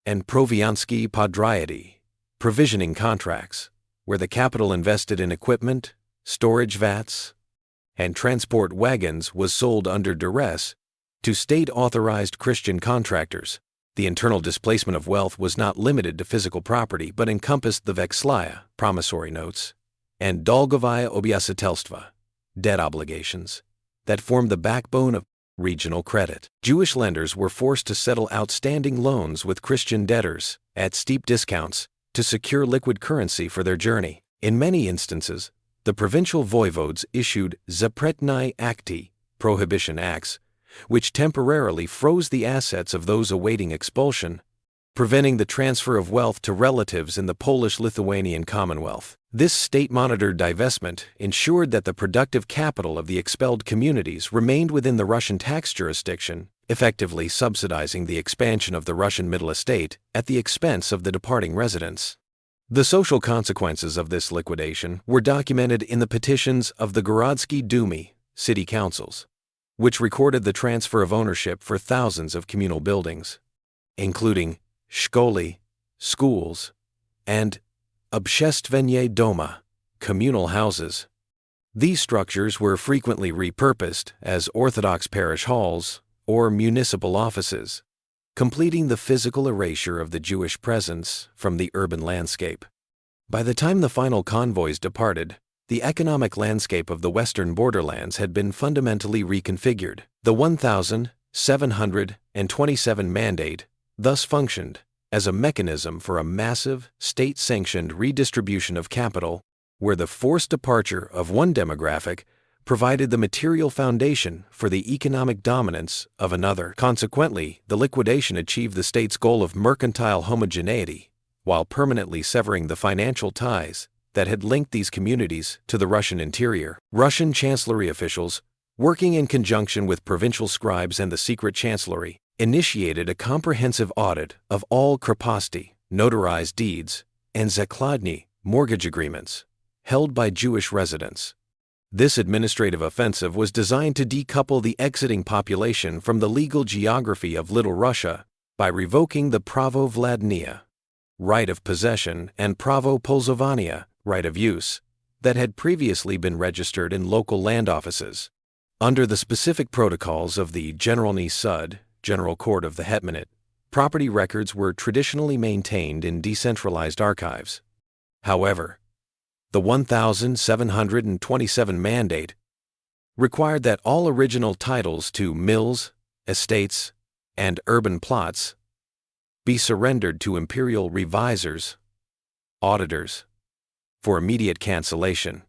and proviansky podriety, provisioning contracts, where the capital invested in equipment, storage vats, and transport wagons was sold under duress to state-authorized Christian contractors. The internal displacement of wealth was not limited to physical property but encompassed the vexlaya, promissory notes, and dolgovaya obiasitelstva, debt obligations, that formed the backbone of Regional credit. Jewish lenders were forced to settle outstanding loans with Christian debtors at steep discounts to secure liquid currency for their journey. In many instances, the provincial voivodes issued zapretnai acti, prohibition acts, which temporarily froze the assets of those awaiting expulsion, preventing the transfer of wealth to relatives in the Polish-Lithuanian Commonwealth. This state-monitored divestment ensured that the productive capital of the expelled communities remained within the Russian tax jurisdiction, effectively subsidizing the expansion of the Russian middle estate at the expense of the departing residents. The social consequences of this liquidation were documented in the petitions of the Gorodsky Dumy, city councils, which recorded the transfer of ownership for thousands of communal buildings, including shkoly, schools, and Общественные дома, communal houses. These structures were frequently repurposed as Orthodox parish halls or municipal offices, completing the physical erasure of the Jewish presence from the urban landscape. By the time the final convoys departed, the economic landscape of the western borderlands had been fundamentally reconfigured. The 1,727 mandate thus functioned as a mechanism for a massive, state-sanctioned redistribution of capital, where the forced departure of one demographic provided the material foundation for the economic dominance of another. Consequently, the liquidation achieved the state's goal of mercantile homogeneity, while permanently severing the financial ties that had linked these communities to the Russian interior. Russian chancellery officials, working in conjunction with provincial scribes and the secret chancellery, initiated a comprehensive audit of all krepasti, notarized deeds, and zakladny, mortgage agreements, held by Jewish residents. This administrative offensive was designed to decouple the exiting population from the legal geography of Little Russia by revoking the pravo vladnia, right of possession, and pravo polzovania, right of use, that had previously been registered in local land offices. Under the specific protocols of the Generalny Sud, General Court of the Hetmanate, property records were traditionally maintained in decentralized archives. However, the 1,727 mandate required that all original titles to mills, estates, and urban plots be surrendered to imperial revisors, auditors, for immediate cancellation.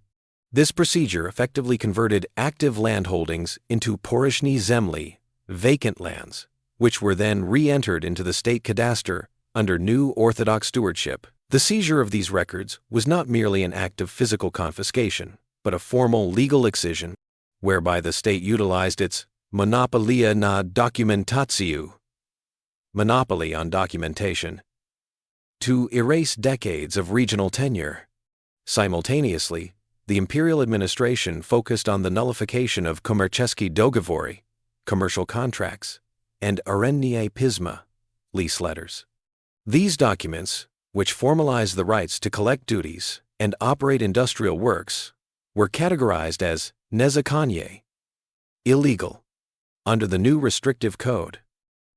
This procedure effectively converted active landholdings into porozhny zemli, vacant lands, which were then re-entered into the state cadastre under new Orthodox stewardship. The seizure of these records was not merely an act of physical confiscation, but a formal legal excision, whereby the state utilized its monopolia na dokumentaciju, monopoly on documentation, to erase decades of regional tenure. Simultaneously, the imperial administration focused on the nullification of komercheskie dogovory, commercial contracts, and arendnie pisma, lease letters. These documents, which formalized the rights to collect duties and operate industrial works, were categorized as nezakonye, illegal, under the new restrictive code.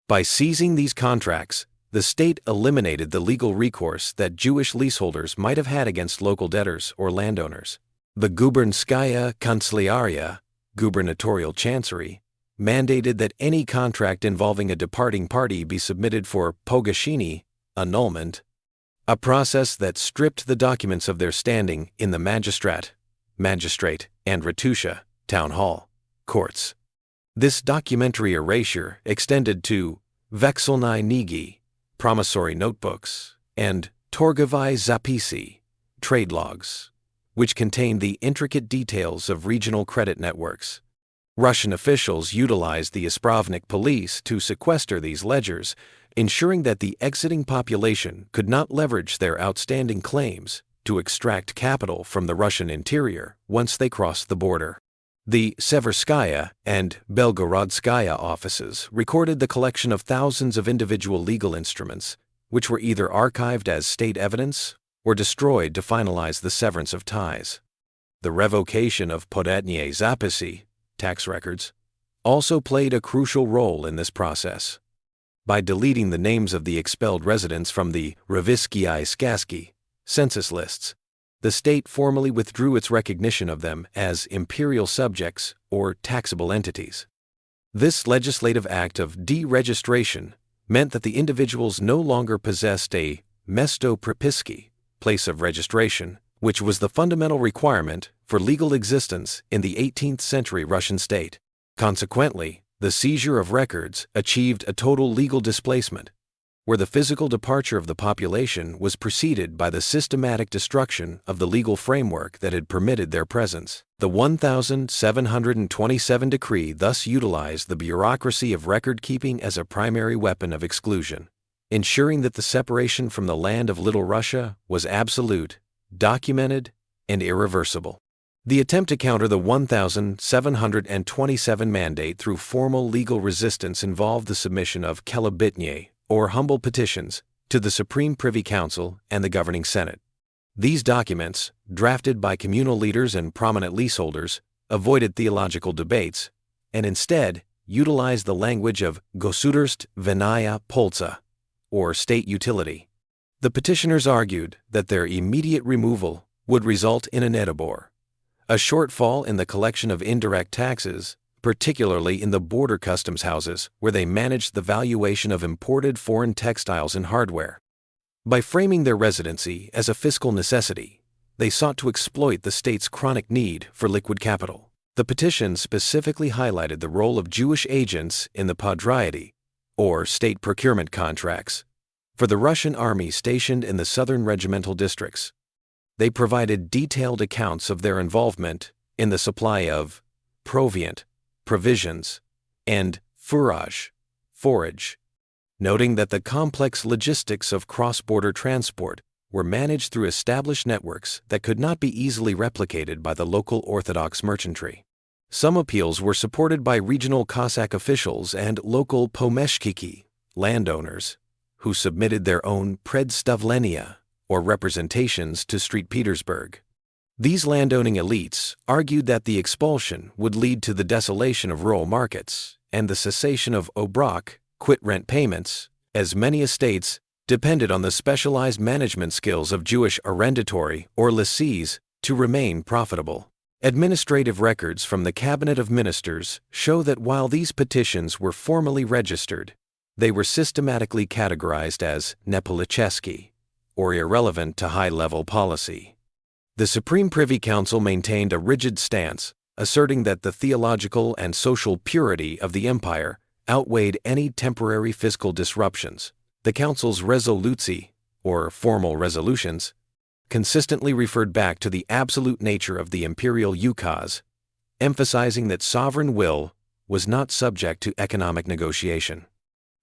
By seizing these contracts, the state eliminated the legal recourse that Jewish leaseholders might have had against local debtors or landowners. The Gubernskaya Kantsliaria, gubernatorial chancery, mandated that any contract involving a departing party be submitted for pogashiny, annulment, a process that stripped the documents of their standing in the magistrate, and retusha, town hall, courts. This documentary erasure extended to vekselnai nigi, promissory notebooks, and torgovai zapisi, trade logs, which contained the intricate details of regional credit networks. Russian officials utilized the Ispravnik police to sequester these ledgers, ensuring that the exiting population could not leverage their outstanding claims to extract capital from the Russian interior once they crossed the border. The Severskaya and Belgorodskaya offices recorded the collection of thousands of individual legal instruments, which were either archived as state evidence or destroyed to finalize the severance of ties. The revocation of podatnie zapisi, tax records, also played a crucial role in this process. By deleting the names of the expelled residents from the reviskii skaski, census lists, the state formally withdrew its recognition of them as imperial subjects or taxable entities. This legislative act of deregistration meant that the individuals no longer possessed a mesto prepiski, place of registration, which was the fundamental requirement for legal existence in the 18th century Russian state. Consequently, the seizure of records achieved a total legal displacement, where the physical departure of the population was preceded by the systematic destruction of the legal framework that had permitted their presence. The 1727 decree thus utilized the bureaucracy of record-keeping as a primary weapon of exclusion, ensuring that the separation from the land of Little Russia was absolute, documented, and irreversible. The attempt to counter the 1727 mandate through formal legal resistance involved the submission of kelobitnie, or humble petitions, to the Supreme Privy Council and the governing Senate. These documents, drafted by communal leaders and prominent leaseholders, avoided theological debates and instead utilized the language of gosударственная польза, or state utility. The petitioners argued that their immediate removal would result in a netobor, a shortfall in the collection of indirect taxes, particularly in the border customs houses where they managed the valuation of imported foreign textiles and hardware. By framing their residency as a fiscal necessity, they sought to exploit the state's chronic need for liquid capital. The petition specifically highlighted the role of Jewish agents in the podriety, or state procurement contracts, for the Russian army stationed in the southern regimental districts. They provided detailed accounts of their involvement in the supply of proviant, provisions, and forage, noting that the complex logistics of cross-border transport were managed through established networks that could not be easily replicated by the local Orthodox merchantry. Some appeals were supported by regional Cossack officials and local pomeshchiki, landowners, who submitted their own predstavlenia, or representations, to St. Petersburg. These landowning elites argued that the expulsion would lead to the desolation of rural markets and the cessation of obrok, quit rent payments, as many estates depended on the specialized management skills of Jewish arrendatory or lessees to remain profitable. Administrative records from the Cabinet of Ministers show that while these petitions were formally registered, they were systematically categorized as nepolitchesky, or irrelevant to high-level policy. The Supreme Privy Council maintained a rigid stance, asserting that the theological and social purity of the empire outweighed any temporary fiscal disruptions. The Council's rezoluții, or formal resolutions, consistently referred back to the absolute nature of the imperial ukaz, emphasizing that sovereign will was not subject to economic negotiation.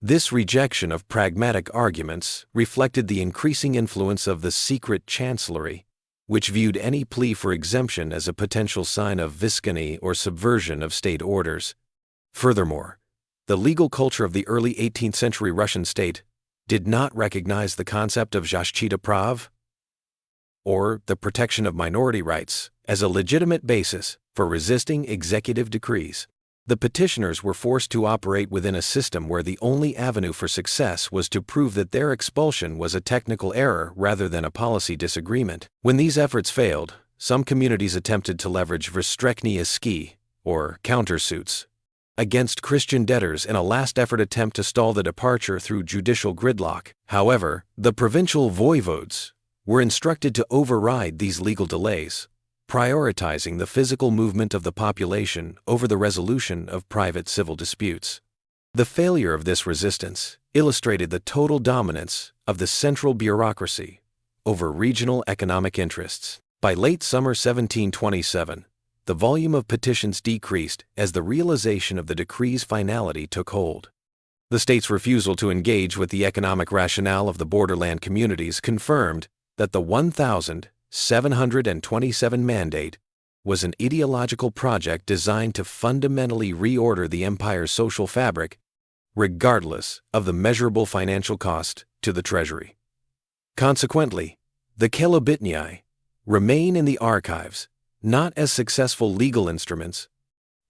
This rejection of pragmatic arguments reflected the increasing influence of the secret chancellery, which viewed any plea for exemption as a potential sign of viscony or subversion of state orders. Furthermore, the legal culture of the early 18th century Russian state did not recognize the concept of защита прав, or the protection of minority rights, as a legitimate basis for resisting executive decrees. The petitioners were forced to operate within a system where the only avenue for success was to prove that their expulsion was a technical error rather than a policy disagreement. When these efforts failed, some communities attempted to leverage verstreknie ski, or countersuits, against Christian debtors in a last-effort attempt to stall the departure through judicial gridlock. However, the provincial voivodes were instructed to override these legal delays, prioritizing the physical movement of the population over the resolution of private civil disputes. The failure of this resistance illustrated the total dominance of the central bureaucracy over regional economic interests. By late summer 1727, the volume of petitions decreased as the realization of the decree's finality took hold. The state's refusal to engage with the economic rationale of the borderland communities confirmed that the 1727 mandate was an ideological project designed to fundamentally reorder the empire's social fabric, regardless of the measurable financial cost to the treasury. Consequently, the kelobitnii remain in the archives not as successful legal instruments,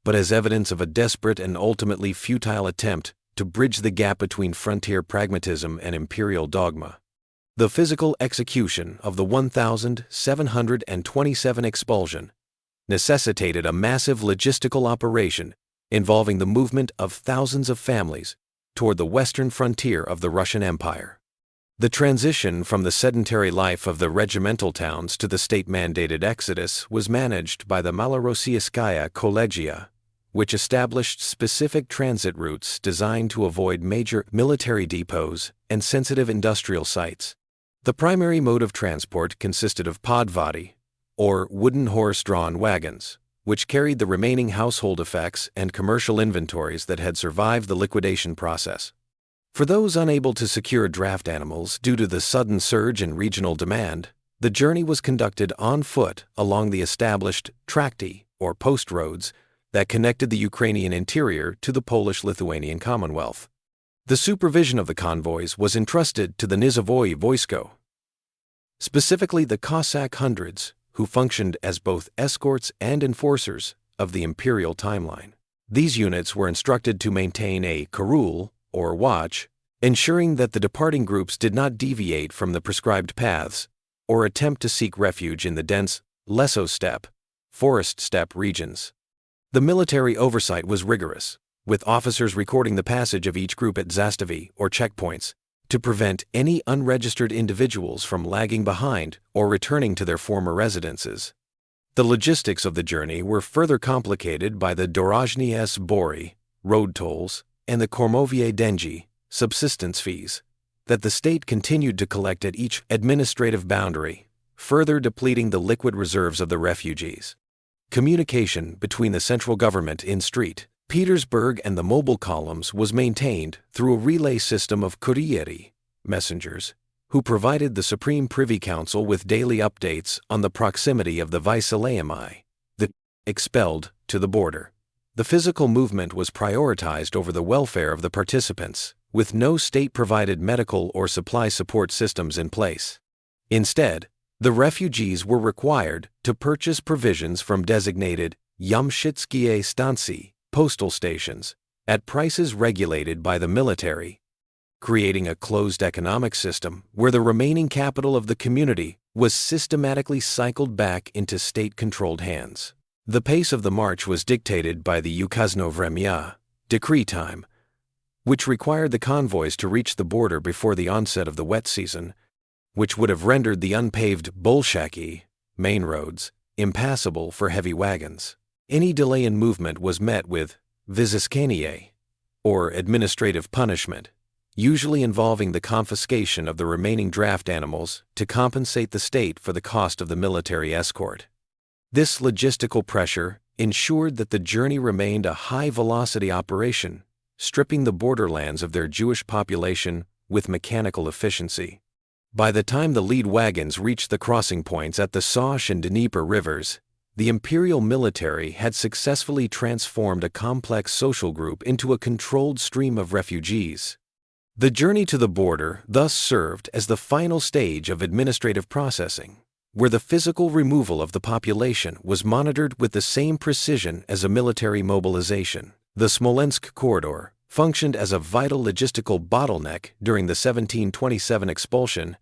but as evidence of a desperate and ultimately futile attempt to bridge the gap between frontier pragmatism and imperial dogma. The physical execution of the 1727 expulsion necessitated a massive logistical operation involving the movement of thousands of families toward the western frontier of the Russian Empire. The transition from the sedentary life of the regimental towns to the state-mandated exodus was managed by the Malorossiyskaya Kollegia, which established specific transit routes designed to avoid major military depots and sensitive industrial sites. The primary mode of transport consisted of podvody, or wooden horse-drawn wagons, which carried the remaining household effects and commercial inventories that had survived the liquidation process. For those unable to secure draft animals due to the sudden surge in regional demand, the journey was conducted on foot along the established trakty, or post roads, that connected the Ukrainian interior to the Polish-Lithuanian Commonwealth. The supervision of the convoys was entrusted to the Nizhavoye Voisko, specifically the Cossack hundreds, who functioned as both escorts and enforcers of the imperial timeline. These units were instructed to maintain a karul, or watch, ensuring that the departing groups did not deviate from the prescribed paths or attempt to seek refuge in the dense leso steppe, forest steppe regions. The military oversight was rigorous, with officers recording the passage of each group at zastavy or checkpoints to prevent any unregistered individuals from lagging behind or returning to their former residences. The logistics of the journey were further complicated by the dorozhny sbory, road tolls, and the kormovye dengi, subsistence fees, that the state continued to collect at each administrative boundary, further depleting the liquid reserves of the refugees. Communication between the central government in St. Petersburg and the mobile columns was maintained through a relay system of kurieri, messengers, who provided the Supreme Privy Council with daily updates on the proximity of the Vyseleyami, the expelled, to the border. The physical movement was prioritized over the welfare of the participants, with no state-provided medical or supply support systems in place. Instead, the refugees were required to purchase provisions from designated Yamshitskie stansi, postal stations, at prices regulated by the military, creating a closed economic system where the remaining capital of the community was systematically cycled back into state-controlled hands. The pace of the march was dictated by the ukazno vremya, decree time, which required the convoys to reach the border before the onset of the wet season, which would have rendered the unpaved bolshaki, main roads, impassable for heavy wagons. Any delay in movement was met with vyziskanie, or administrative punishment, usually involving the confiscation of the remaining draft animals to compensate the state for the cost of the military escort. This logistical pressure ensured that the journey remained a high-velocity operation, stripping the borderlands of their Jewish population with mechanical efficiency. By the time the lead wagons reached the crossing points at the Soch and Dnieper rivers, the imperial military had successfully transformed a complex social group into a controlled stream of refugees. The journey to the border thus served as the final stage of administrative processing, where the physical removal of the population was monitored with the same precision as a military mobilization. The Smolensk corridor functioned as a vital logistical bottleneck during the 1727 expulsion,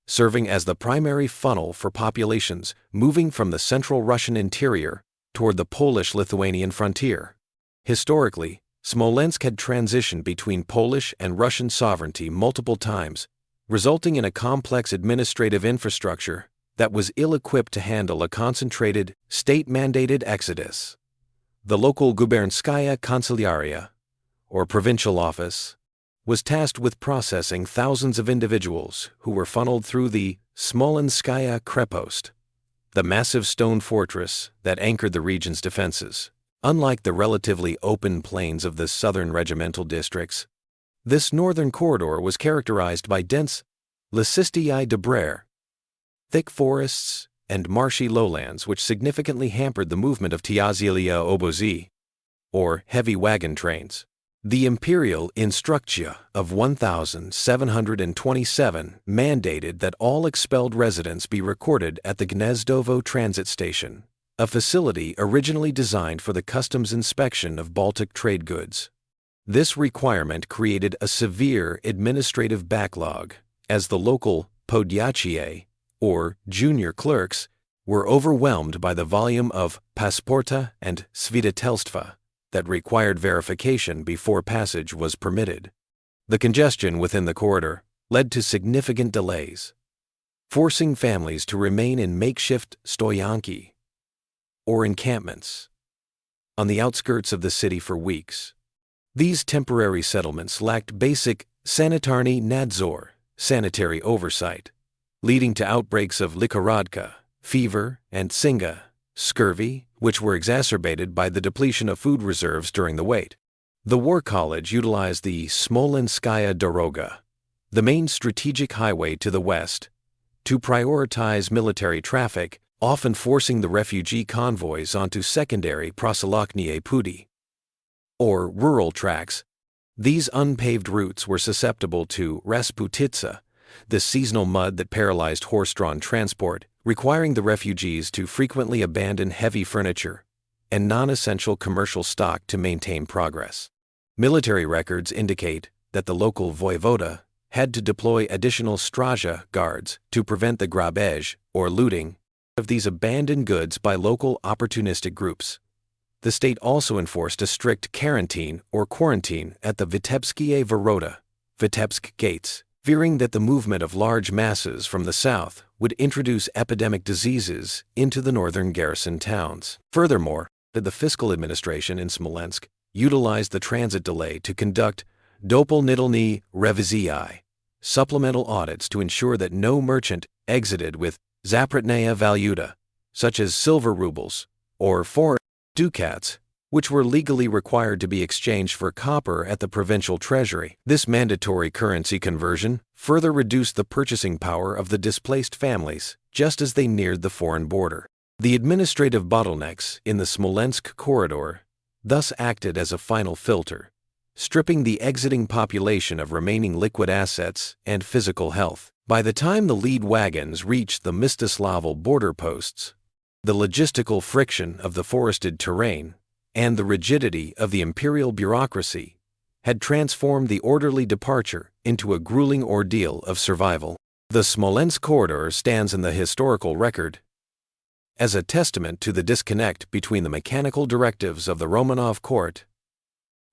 serving as the primary funnel for populations moving from the central Russian interior toward the Polish-Lithuanian frontier. Historically, Smolensk had transitioned between Polish and Russian sovereignty multiple times, resulting in a complex administrative infrastructure that was ill-equipped to handle a concentrated, state-mandated exodus. The local gubernskaya kancelyaria, or provincial office, was tasked with processing thousands of individuals who were funneled through the Smolenskaya Krepost, the massive stone fortress that anchored the region's defenses. Unlike the relatively open plains of the southern regimental districts, this northern corridor was characterized by dense Lesistiae de Brer, thick forests, and marshy lowlands which significantly hampered the movement of Tiazilia obozi, or heavy wagon trains. The Imperial Instructia of 1727 mandated that all expelled residents be recorded at the Gnezdovo Transit Station, a facility originally designed for the customs inspection of Baltic trade goods. This requirement created a severe administrative backlog, as the local podyachiae, or junior clerks, were overwhelmed by the volume of pasporta and svidatelstva, that required verification before passage was permitted. The congestion within the corridor led to significant delays, forcing families to remain in makeshift stoyanki, or encampments, on the outskirts of the city for weeks. These temporary settlements lacked basic sanitarny nadzor, sanitary oversight, leading to outbreaks of likorodka, fever, and tsinga, scurvy, which were exacerbated by the depletion of food reserves during the wait. The War College utilized the Smolenskaya Doroga, the main strategic highway to the west, to prioritize military traffic, often forcing the refugee convoys onto secondary prosoloknie puti, or rural tracks. These unpaved routes were susceptible to rasputitsa, the seasonal mud that paralyzed horse-drawn transport, requiring the refugees to frequently abandon heavy furniture and non-essential commercial stock to maintain progress. Military records indicate that the local voivoda had to deploy additional straja guards to prevent the grabege, or looting, of these abandoned goods by local opportunistic groups. The state also enforced a strict quarantine at the Vitebskie Vorota, Vitebsk gates, fearing that the movement of large masses from the south would introduce epidemic diseases into the northern garrison towns. Furthermore, the fiscal administration in Smolensk utilized the transit delay to conduct doppelnitelny revizii, supplemental audits to ensure that no merchant exited with zapretnaya valuta, such as silver rubles or foreign ducats, which were legally required to be exchanged for copper at the provincial treasury. This mandatory currency conversion further reduced the purchasing power of the displaced families just as they neared the foreign border. The administrative bottlenecks in the Smolensk corridor thus acted as a final filter, stripping the exiting population of remaining liquid assets and physical health. By the time the lead wagons reached the Mstislav border posts, the logistical friction of the forested terrain and the rigidity of the imperial bureaucracy had transformed the orderly departure into a grueling ordeal of survival. The Smolensk corridor stands in the historical record as a testament to the disconnect between the mechanical directives of the Romanov court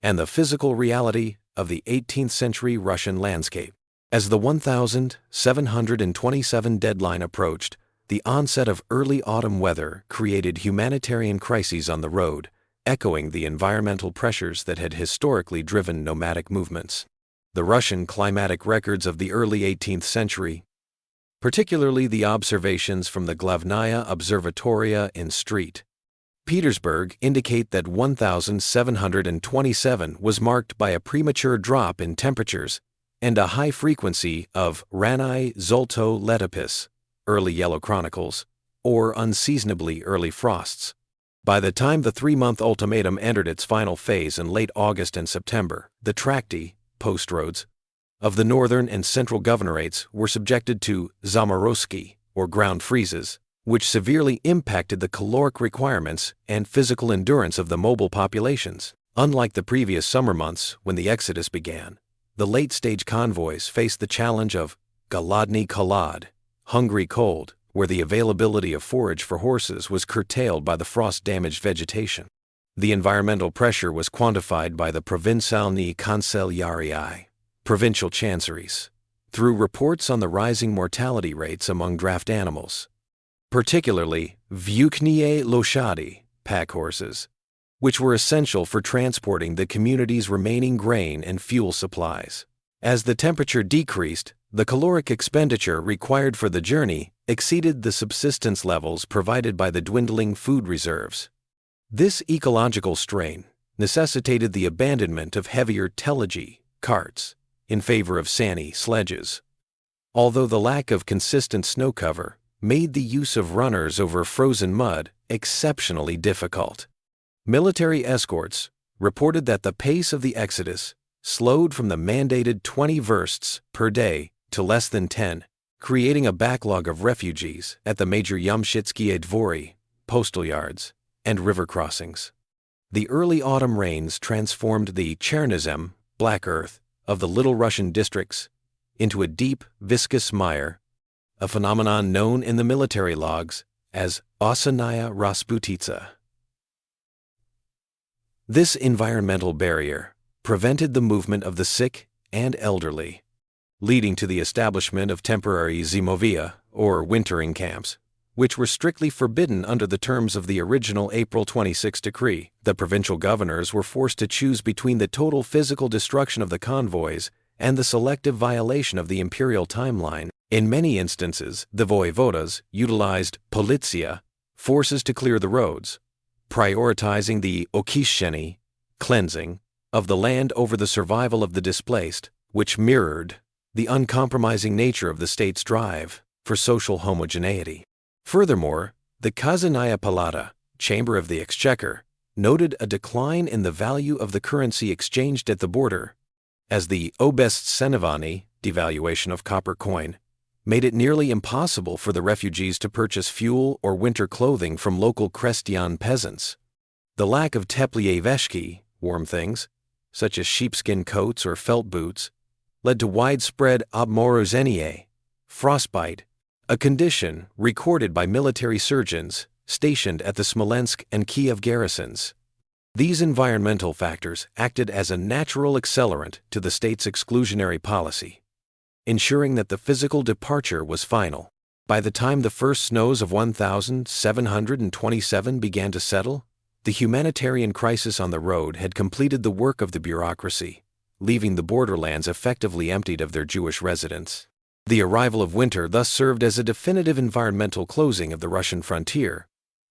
and the physical reality of the 18th century Russian landscape. As the 1727 deadline approached, the onset of early autumn weather created humanitarian crises on the road, echoing the environmental pressures that had historically driven nomadic movements. The Russian climatic records of the early 18th century, particularly the observations from the Glavnaya Observatoria in St. Petersburg, indicate that 1727 was marked by a premature drop in temperatures and a high frequency of Ranai Zolto Letopis, early yellow chronicles, or unseasonably early frosts. By the time the 3-month ultimatum entered its final phase in late August and September, the trakty, post roads, of the northern and central governorates were subjected to zamorozki, or ground freezes, which severely impacted the caloric requirements and physical endurance of the mobile populations. Unlike the previous summer months when the exodus began, the late-stage convoys faced the challenge of galadny kolod, hungry cold, where the availability of forage for horses was curtailed by the frost-damaged vegetation. The environmental pressure was quantified by the Provincialny Kancelyarii, provincial chanceries, through reports on the rising mortality rates among draft animals, particularly vyuknie loshadi, pack horses, which were essential for transporting the community's remaining grain and fuel supplies. As the temperature decreased, the caloric expenditure required for the journey exceeded the subsistence levels provided by the dwindling food reserves. This ecological strain necessitated the abandonment of heavier telegi, carts, in favor of sani sledges. Although the lack of consistent snow cover made the use of runners over frozen mud exceptionally difficult. Military escorts reported that the pace of the exodus slowed from the mandated 20 versts per day to less than 10, creating a backlog of refugees at the major Yamshitskie Dvori, postal yards, and river crossings. The early autumn rains transformed the Chernozem, black earth, of the Little Russian districts into a deep, viscous mire, a phenomenon known in the military logs as Osanaya Rasputitsa. This environmental barrier prevented the movement of the sick and elderly, leading to the establishment of temporary zimovia, or wintering camps, which were strictly forbidden under the terms of the original April 26 decree. The provincial governors were forced to choose between the total physical destruction of the convoys and the selective violation of the imperial timeline. In many instances, the voivodas utilized politia, forces to clear the roads, prioritizing the okiszeni, cleansing, of the land over the survival of the displaced, which mirrored the uncompromising nature of the state's drive for social homogeneity. Furthermore, the Kazanaya Palata, Chamber of the Exchequer, noted a decline in the value of the currency exchanged at the border, as the obestsenivani, devaluation of copper coin, made it nearly impossible for the refugees to purchase fuel or winter clothing from local Krestian peasants. The lack of tepliye veshki, warm things, such as sheepskin coats or felt boots, led to widespread obmorozenie, frostbite, a condition recorded by military surgeons stationed at the Smolensk and Kiev garrisons. These environmental factors acted as a natural accelerant to the state's exclusionary policy, ensuring that the physical departure was final. By the time the first snows of 1727 began to settle, the humanitarian crisis on the road had completed the work of the bureaucracy, leaving the borderlands effectively emptied of their Jewish residents. The arrival of winter thus served as a definitive environmental closing of the Russian frontier,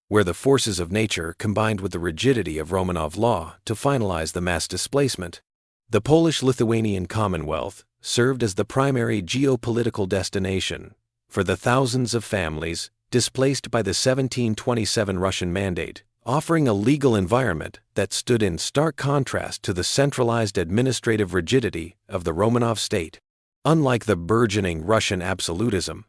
where the forces of nature combined with the rigidity of Romanov law to finalize the mass displacement. The Polish-Lithuanian Commonwealth served as the primary geopolitical destination for the thousands of families displaced by the 1727 Russian Mandate, offering a legal environment that stood in stark contrast to the centralized administrative rigidity of the Romanov state. Unlike the burgeoning Russian absolutism,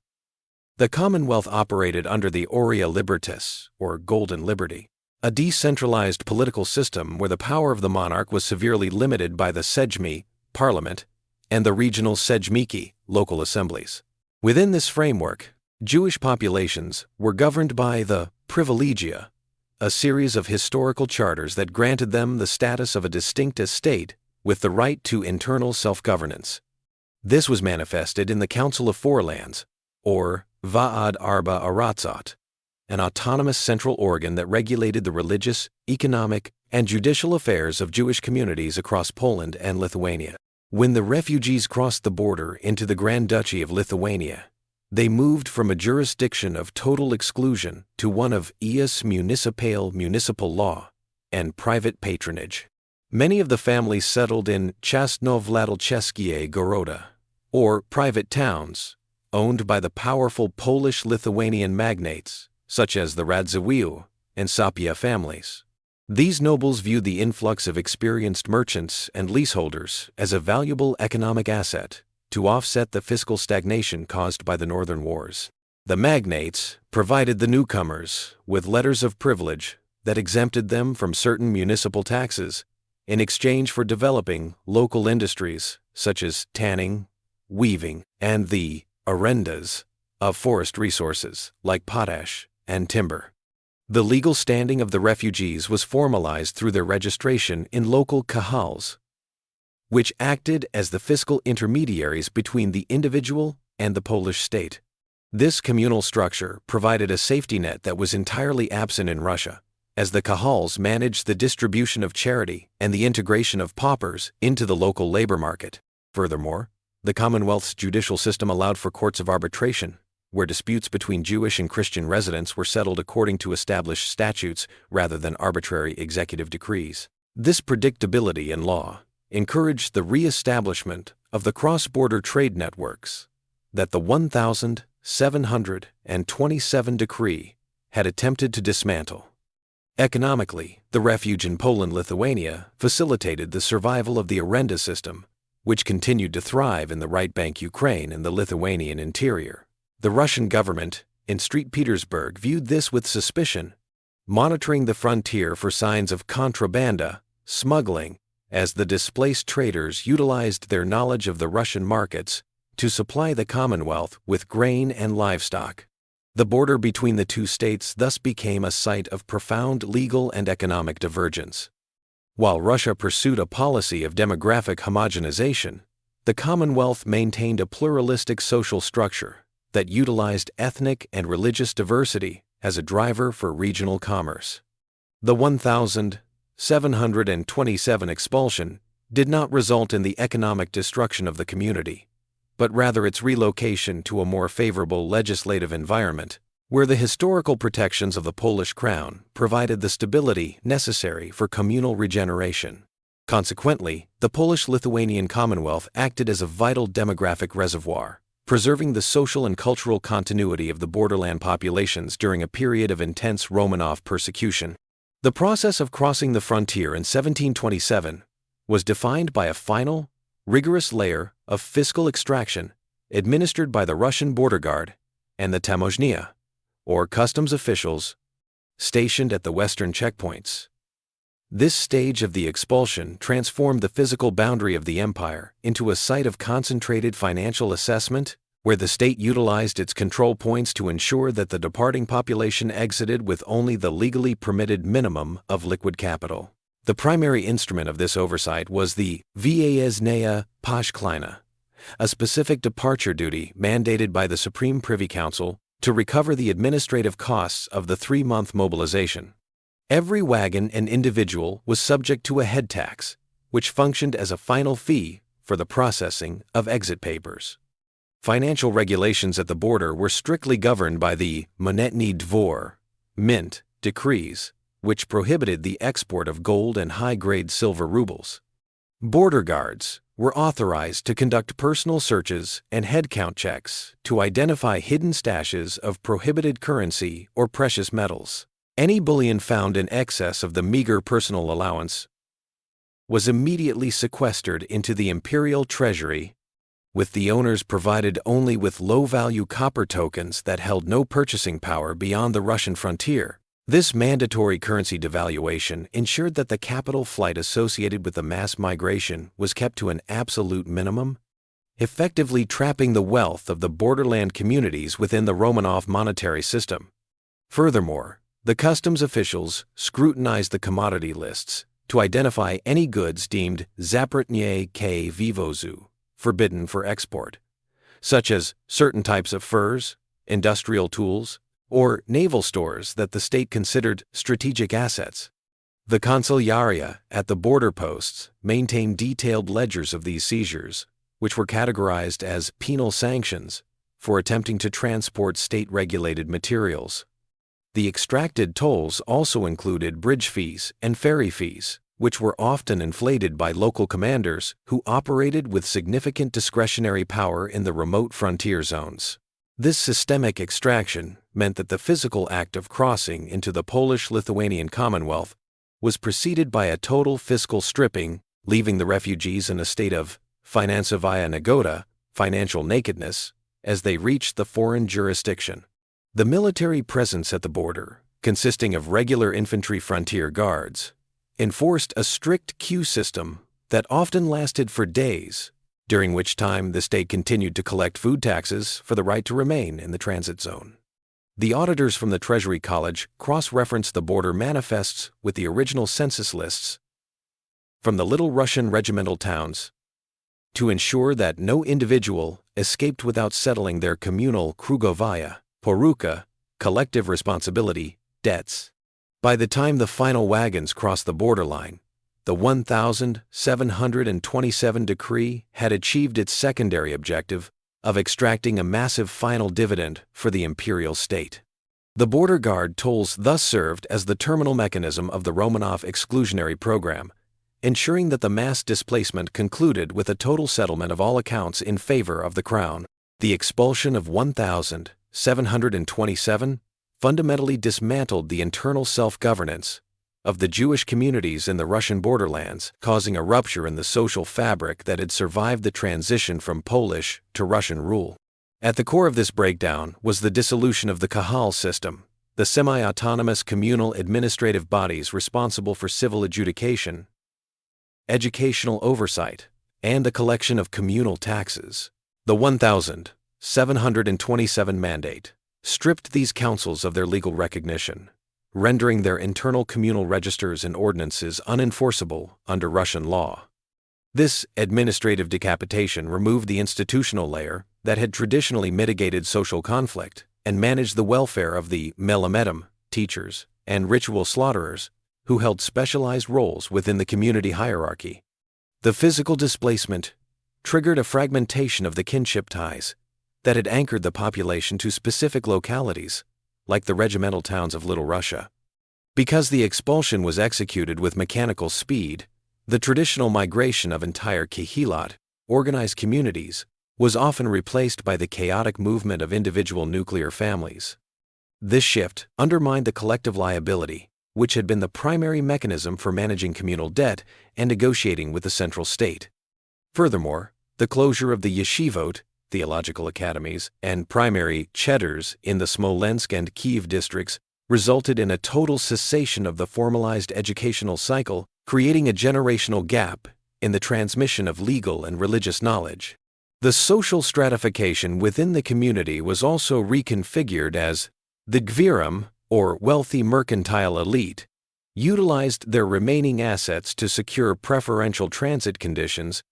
the Commonwealth operated under the Aurea Libertas, or Golden Liberty, a decentralized political system where the power of the monarch was severely limited by the Sejmi, parliament, and the regional Sejmiki, local assemblies. Within this framework, Jewish populations were governed by the privilegia, a series of historical charters that granted them the status of a distinct estate with the right to internal self-governance. This was manifested in the Council of Four Lands, or Va'ad Arba Aratzot, an autonomous central organ that regulated the religious, economic, and judicial affairs of Jewish communities across Poland and Lithuania. When the refugees crossed the border into the Grand Duchy of Lithuania, they moved from a jurisdiction of total exclusion to one of ius municipal law and private patronage. Many of the families settled in Chasnovladalcheskie Goroda, or private towns, owned by the powerful Polish-Lithuanian magnates, such as the Radziwiłł and Sapieha families. These nobles viewed the influx of experienced merchants and leaseholders as a valuable economic asset to offset the fiscal stagnation caused by the northern wars. The magnates provided the newcomers with letters of privilege that exempted them from certain municipal taxes in exchange for developing local industries such as tanning, weaving, and the arrendas of forest resources like potash and timber. The legal standing of the refugees was formalized through their registration in local kahals, which acted as the fiscal intermediaries between the individual and the Polish state. This communal structure provided a safety net that was entirely absent in Russia, as the kahals managed the distribution of charity and the integration of paupers into the local labor market. Furthermore, the Commonwealth's judicial system allowed for courts of arbitration, where disputes between Jewish and Christian residents were settled according to established statutes rather than arbitrary executive decrees. This predictability in law encouraged the re-establishment of the cross-border trade networks that the 1727 decree had attempted to dismantle. Economically, the refuge in Poland-Lithuania facilitated the survival of the arenda system, which continued to thrive in the right bank Ukraine and the Lithuanian interior. The Russian government in St. Petersburg viewed this with suspicion, monitoring the frontier for signs of contrabanda, smuggling, as the displaced traders utilized their knowledge of the Russian markets to supply the Commonwealth with grain and livestock. The border between the two states thus became a site of profound legal and economic divergence. While Russia pursued a policy of demographic homogenization, the Commonwealth maintained a pluralistic social structure that utilized ethnic and religious diversity as a driver for regional commerce. The 1,727 expulsion did not result in the economic destruction of the community, but rather its relocation to a more favorable legislative environment, where the historical protections of the Polish crown provided the stability necessary for communal regeneration. Consequently, the Polish-Lithuanian Commonwealth acted as a vital demographic reservoir, preserving the social and cultural continuity of the borderland populations during a period of intense Romanov persecution. The process of crossing the frontier in 1727 was defined by a final, rigorous layer of fiscal extraction administered by the Russian border guard and the Tamozhnia, or customs officials, stationed at the western checkpoints. This stage of the expulsion transformed the physical boundary of the empire into a site of concentrated financial assessment, where the state utilized its control points to ensure that the departing population exited with only the legally permitted minimum of liquid capital. The primary instrument of this oversight was the Wyjezdna Poszklina, a specific departure duty mandated by the Supreme Privy Council to recover the administrative costs of the 3-month mobilization. Every wagon and individual was subject to a head tax, which functioned as a final fee for the processing of exit papers. Financial regulations at the border were strictly governed by the Monetny Dvor, mint, decrees, which prohibited the export of gold and high-grade silver rubles. Border guards were authorized to conduct personal searches and headcount checks to identify hidden stashes of prohibited currency or precious metals. Any bullion found in excess of the meager personal allowance was immediately sequestered into the imperial treasury, with the owners provided only with low-value copper tokens that held no purchasing power beyond the Russian frontier. This mandatory currency devaluation ensured that the capital flight associated with the mass migration was kept to an absolute minimum, effectively trapping the wealth of the borderland communities within the Romanov monetary system. Furthermore, the customs officials scrutinized the commodity lists to identify any goods deemed zapretnie k vyvozu, forbidden for export, such as certain types of furs, industrial tools, or naval stores that the state considered strategic assets. The Consigliaria at the border posts maintained detailed ledgers of these seizures, which were categorized as penal sanctions for attempting to transport state-regulated materials. The extracted tolls also included bridge fees and ferry fees, which were often inflated by local commanders who operated with significant discretionary power in the remote frontier zones. This systemic extraction meant that the physical act of crossing into the Polish-Lithuanian Commonwealth was preceded by a total fiscal stripping, leaving the refugees in a state of finansovaya nagoda, financial nakedness, as they reached the foreign jurisdiction. The military presence at the border, consisting of regular infantry frontier guards, enforced a strict queue system that often lasted for days, during which time the state continued to collect food taxes for the right to remain in the transit zone. The auditors from the Treasury College cross-referenced the border manifests with the original census lists from the Little Russian regimental towns to ensure that no individual escaped without settling their communal krugovaya, poruka, collective responsibility, debts. By the time the final wagons crossed the borderline, the 1,727 decree had achieved its secondary objective of extracting a massive final dividend for the imperial state. The border guard tolls thus served as the terminal mechanism of the Romanov exclusionary program, ensuring that the mass displacement concluded with a total settlement of all accounts in favor of the crown. The expulsion of 1,727 fundamentally dismantled the internal self-governance of the Jewish communities in the Russian borderlands, causing a rupture in the social fabric that had survived the transition from Polish to Russian rule. At the core of this breakdown was the dissolution of the Kahal system, the semi-autonomous communal administrative bodies responsible for civil adjudication, educational oversight, and the collection of communal taxes. The 1,727 mandate stripped these councils of their legal recognition, rendering their internal communal registers and ordinances unenforceable under Russian law. This administrative decapitation removed the institutional layer that had traditionally mitigated social conflict and managed the welfare of the melamedim, teachers, and ritual slaughterers, who held specialized roles within the community hierarchy. The physical displacement triggered a fragmentation of the kinship ties that had anchored the population to specific localities, like the regimental towns of Little Russia. Because the expulsion was executed with mechanical speed, the traditional migration of entire kehilot, organized communities, was often replaced by the chaotic movement of individual nuclear families. This shift undermined the collective liability, which had been the primary mechanism for managing communal debt and negotiating with the central state. Furthermore, the closure of the yeshivot, theological academies, and primary cheders in the Smolensk and Kyiv districts resulted in a total cessation of the formalized educational cycle, creating a generational gap in the transmission of legal and religious knowledge. The social stratification within the community was also reconfigured as the gvirim, or wealthy mercantile elite, utilized their remaining assets to secure preferential transit conditions,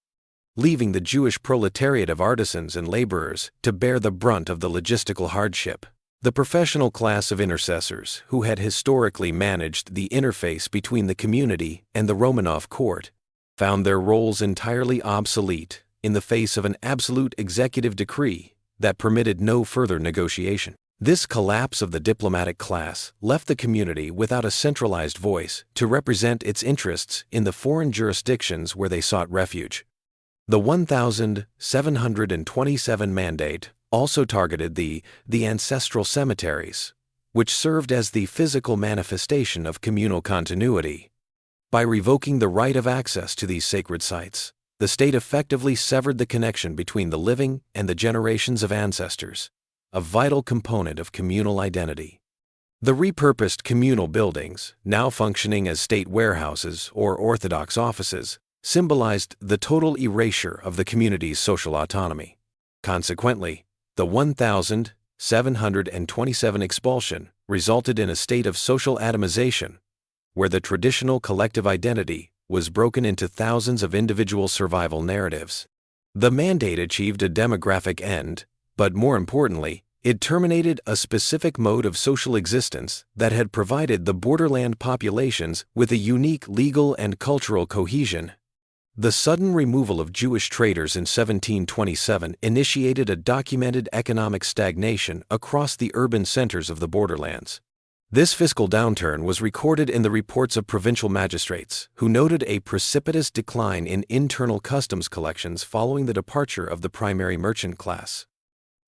leaving the Jewish proletariat of artisans and laborers to bear the brunt of the logistical hardship. The professional class of intercessors, who had historically managed the interface between the community and the Romanov court, found their roles entirely obsolete in the face of an absolute executive decree that permitted no further negotiation. This collapse of the diplomatic class left the community without a centralized voice to represent its interests in the foreign jurisdictions where they sought refuge. The 1727 mandate also targeted the ancestral cemeteries, which served as the physical manifestation of communal continuity. By revoking the right of access to these sacred sites, the state effectively severed the connection between the living and the generations of ancestors, a vital component of communal identity. The repurposed communal buildings, now functioning as state warehouses or Orthodox offices, symbolized the total erasure of the community's social autonomy. Consequently, the 1727 expulsion resulted in a state of social atomization, where the traditional collective identity was broken into thousands of individual survival narratives. The mandate achieved a demographic end, but more importantly, it terminated a specific mode of social existence that had provided the borderland populations with a unique legal and cultural cohesion. The sudden removal of Jewish traders in 1727 initiated a documented economic stagnation across the urban centers of the borderlands. This fiscal downturn was recorded in the reports of provincial magistrates, who noted a precipitous decline in internal customs collections following the departure of the primary merchant class.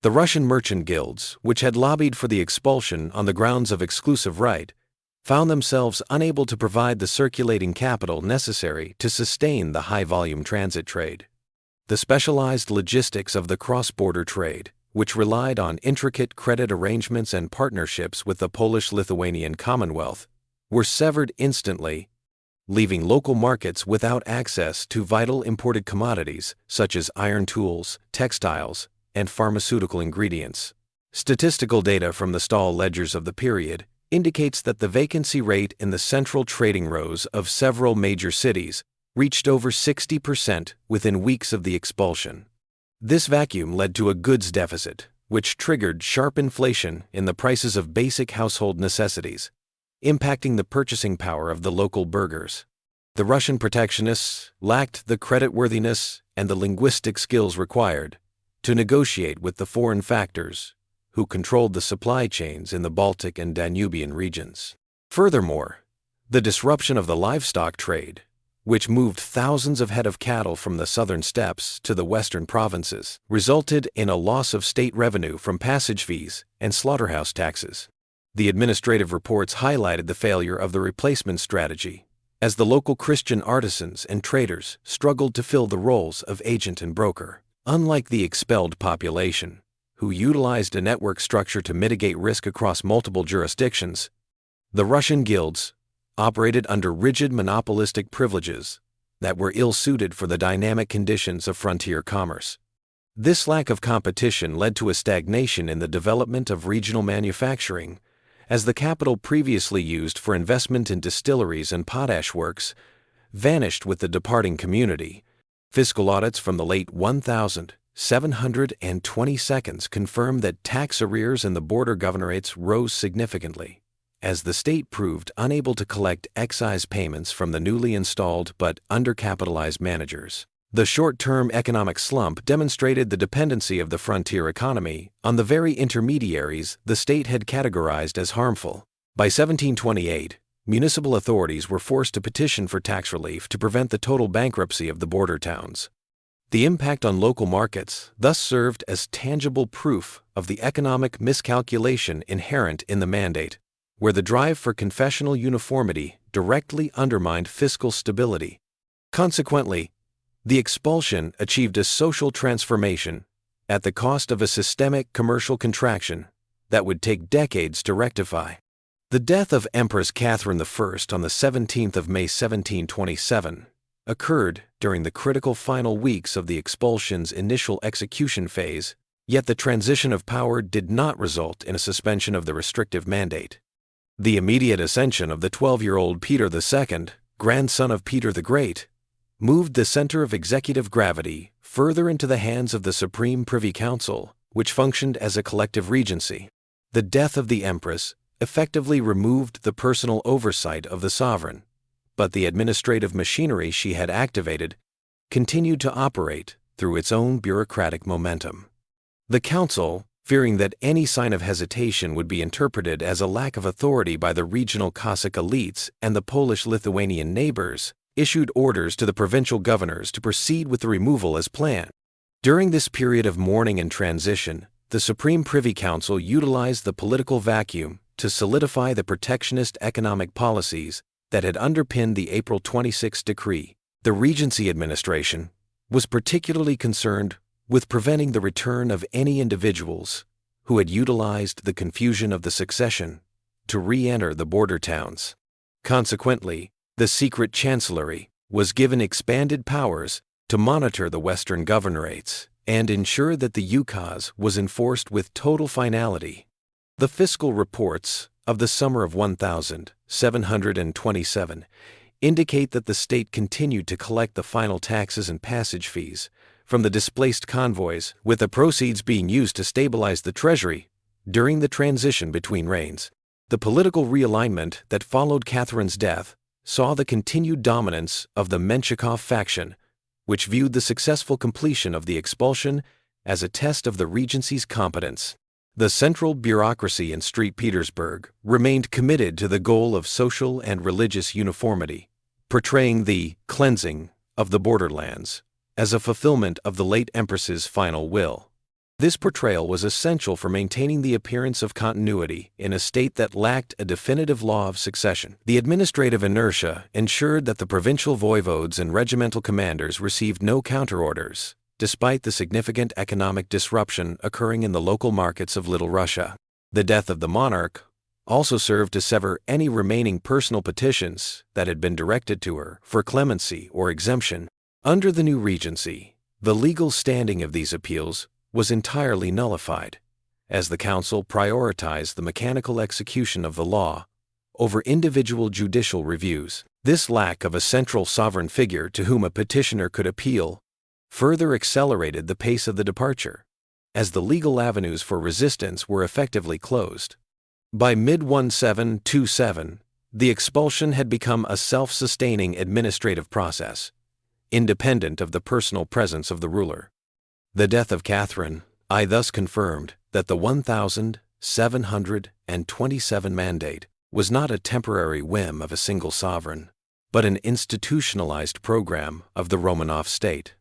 The Russian merchant guilds, which had lobbied for the expulsion on the grounds of exclusive right, found themselves unable to provide the circulating capital necessary to sustain the high-volume transit trade. The specialized logistics of the cross-border trade, which relied on intricate credit arrangements and partnerships with the Polish-Lithuanian Commonwealth, were severed instantly, leaving local markets without access to vital imported commodities such as iron tools, textiles, and pharmaceutical ingredients. Statistical data from the stall ledgers of the period indicates that the vacancy rate in the central trading rows of several major cities reached over 60% within weeks of the expulsion. This vacuum led to a goods deficit, which triggered sharp inflation in the prices of basic household necessities, impacting the purchasing power of the local burghers. The Russian protectionists lacked the creditworthiness and the linguistic skills required to negotiate with the foreign factors who controlled the supply chains in the Baltic and Danubian regions. Furthermore, the disruption of the livestock trade, which moved thousands of head of cattle from the southern steppes to the western provinces, resulted in a loss of state revenue from passage fees and slaughterhouse taxes. The administrative reports highlighted the failure of the replacement strategy, as the local Christian artisans and traders struggled to fill the roles of agent and broker. Unlike the expelled population, who utilized a network structure to mitigate risk across multiple jurisdictions, the Russian guilds operated under rigid monopolistic privileges that were ill-suited for the dynamic conditions of frontier commerce. This lack of competition led to a stagnation in the development of regional manufacturing, as the capital previously used for investment in distilleries and potash works vanished with the departing community. Fiscal audits from the late 1722 confirmed that tax arrears in the border governorates rose significantly, as the state proved unable to collect excise payments from the newly installed but undercapitalized managers. The short-term economic slump demonstrated the dependency of the frontier economy on the very intermediaries the state had categorized as harmful. By 1728, municipal authorities were forced to petition for tax relief to prevent the total bankruptcy of the border towns. The impact on local markets thus served as tangible proof of the economic miscalculation inherent in the mandate, where the drive for confessional uniformity directly undermined fiscal stability. Consequently, the expulsion achieved a social transformation at the cost of a systemic commercial contraction that would take decades to rectify. The death of Empress Catherine I on the 17th of May 1727 occurred during the critical final weeks of the expulsion's initial execution phase, yet the transition of power did not result in a suspension of the restrictive mandate. The immediate ascension of the 12-year-old Peter II, grandson of Peter the Great, moved the center of executive gravity further into the hands of the Supreme Privy Council, which functioned as a collective regency. The death of the Empress effectively removed the personal oversight of the sovereign, but the administrative machinery she had activated continued to operate through its own bureaucratic momentum. The council, fearing that any sign of hesitation would be interpreted as a lack of authority by the regional Cossack elites and the Polish-Lithuanian neighbors, issued orders to the provincial governors to proceed with the removal as planned. During this period of mourning and transition, the Supreme Privy Council utilized the political vacuum to solidify the protectionist economic policies that had underpinned the April 26 decree. The Regency administration was particularly concerned with preventing the return of any individuals who had utilized the confusion of the succession to re-enter the border towns. Consequently, the secret chancellery was given expanded powers to monitor the western governorates and ensure that the ukaz was enforced with total finality. The fiscal reports of the summer of 1727 indicate that the state continued to collect the final taxes and passage fees from the displaced convoys, with the proceeds being used to stabilize the treasury during the transition between reigns. The political realignment that followed Catherine's death saw the continued dominance of the Menshikov faction, which viewed the successful completion of the expulsion as a test of the Regency's competence. The central bureaucracy in St. Petersburg remained committed to the goal of social and religious uniformity, portraying the cleansing of the borderlands as a fulfillment of the late Empress's final will. This portrayal was essential for maintaining the appearance of continuity in a state that lacked a definitive law of succession. The administrative inertia ensured that the provincial voivodes and regimental commanders received no counterorders, despite the significant economic disruption occurring in the local markets of Little Russia. The death of the monarch also served to sever any remaining personal petitions that had been directed to her for clemency or exemption. Under the new regency, the legal standing of these appeals was entirely nullified, as the council prioritized the mechanical execution of the law over individual judicial reviews. This lack of a central sovereign figure to whom a petitioner could appeal further accelerated the pace of the departure, as the legal avenues for resistance were effectively closed. By mid-1727, the expulsion had become a self-sustaining administrative process, independent of the personal presence of the ruler. The death of Catherine I thus confirmed that the 1727 mandate was not a temporary whim of a single sovereign, but an institutionalized program of the Romanov state.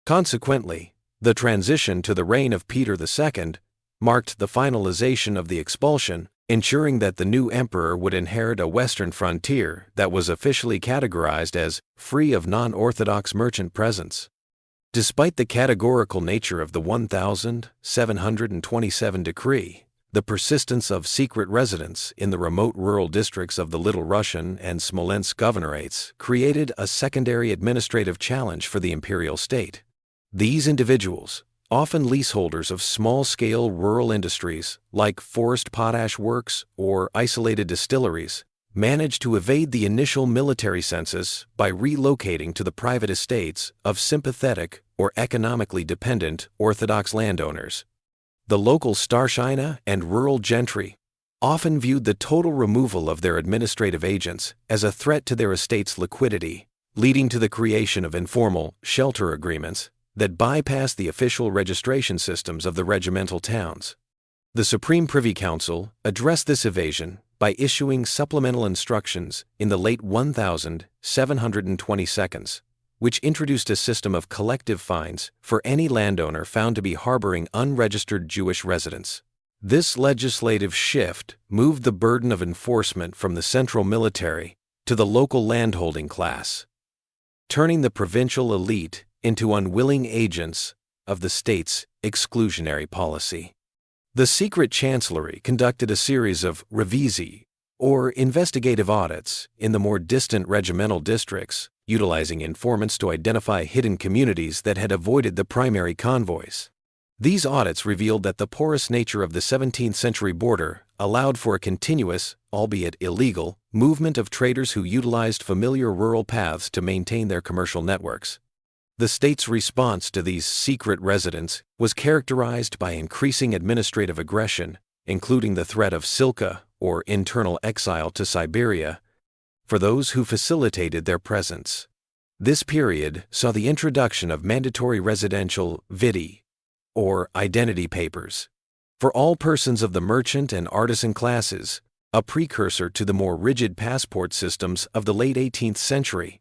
Consequently, the transition to the reign of Peter II marked the finalization of the expulsion, ensuring that the new emperor would inherit a western frontier that was officially categorized as free of non-orthodox merchant presence. Despite the categorical nature of the 1727 decree, the persistence of secret residents in the remote rural districts of the Little Russian and Smolensk governorates created a secondary administrative challenge for the imperial state. These individuals, often leaseholders of small-scale rural industries like forest potash works or isolated distilleries, managed to evade the initial military census by relocating to the private estates of sympathetic or economically dependent Orthodox landowners. The local Starshina and rural gentry often viewed the total removal of their administrative agents as a threat to their estate's liquidity, leading to the creation of informal shelter agreements that bypassed the official registration systems of the regimental towns. The Supreme Privy Council addressed this evasion by issuing supplemental instructions in the late 1722, which introduced a system of collective fines for any landowner found to be harboring unregistered Jewish residents. This legislative shift moved the burden of enforcement from the central military to the local landholding class, turning the provincial elite into unwilling agents of the state's exclusionary policy. The secret chancellery conducted a series of revizii, or investigative audits, in the more distant regimental districts, utilizing informants to identify hidden communities that had avoided the primary convoys. These audits revealed that the porous nature of the 17th century border allowed for a continuous, albeit illegal, movement of traders who utilized familiar rural paths to maintain their commercial networks. The state's response to these secret residents was characterized by increasing administrative aggression, including the threat of silka, or internal exile to Siberia, for those who facilitated their presence. This period saw the introduction of mandatory residential vidi, or identity papers, for all persons of the merchant and artisan classes, a precursor to the more rigid passport systems of the late 18th century.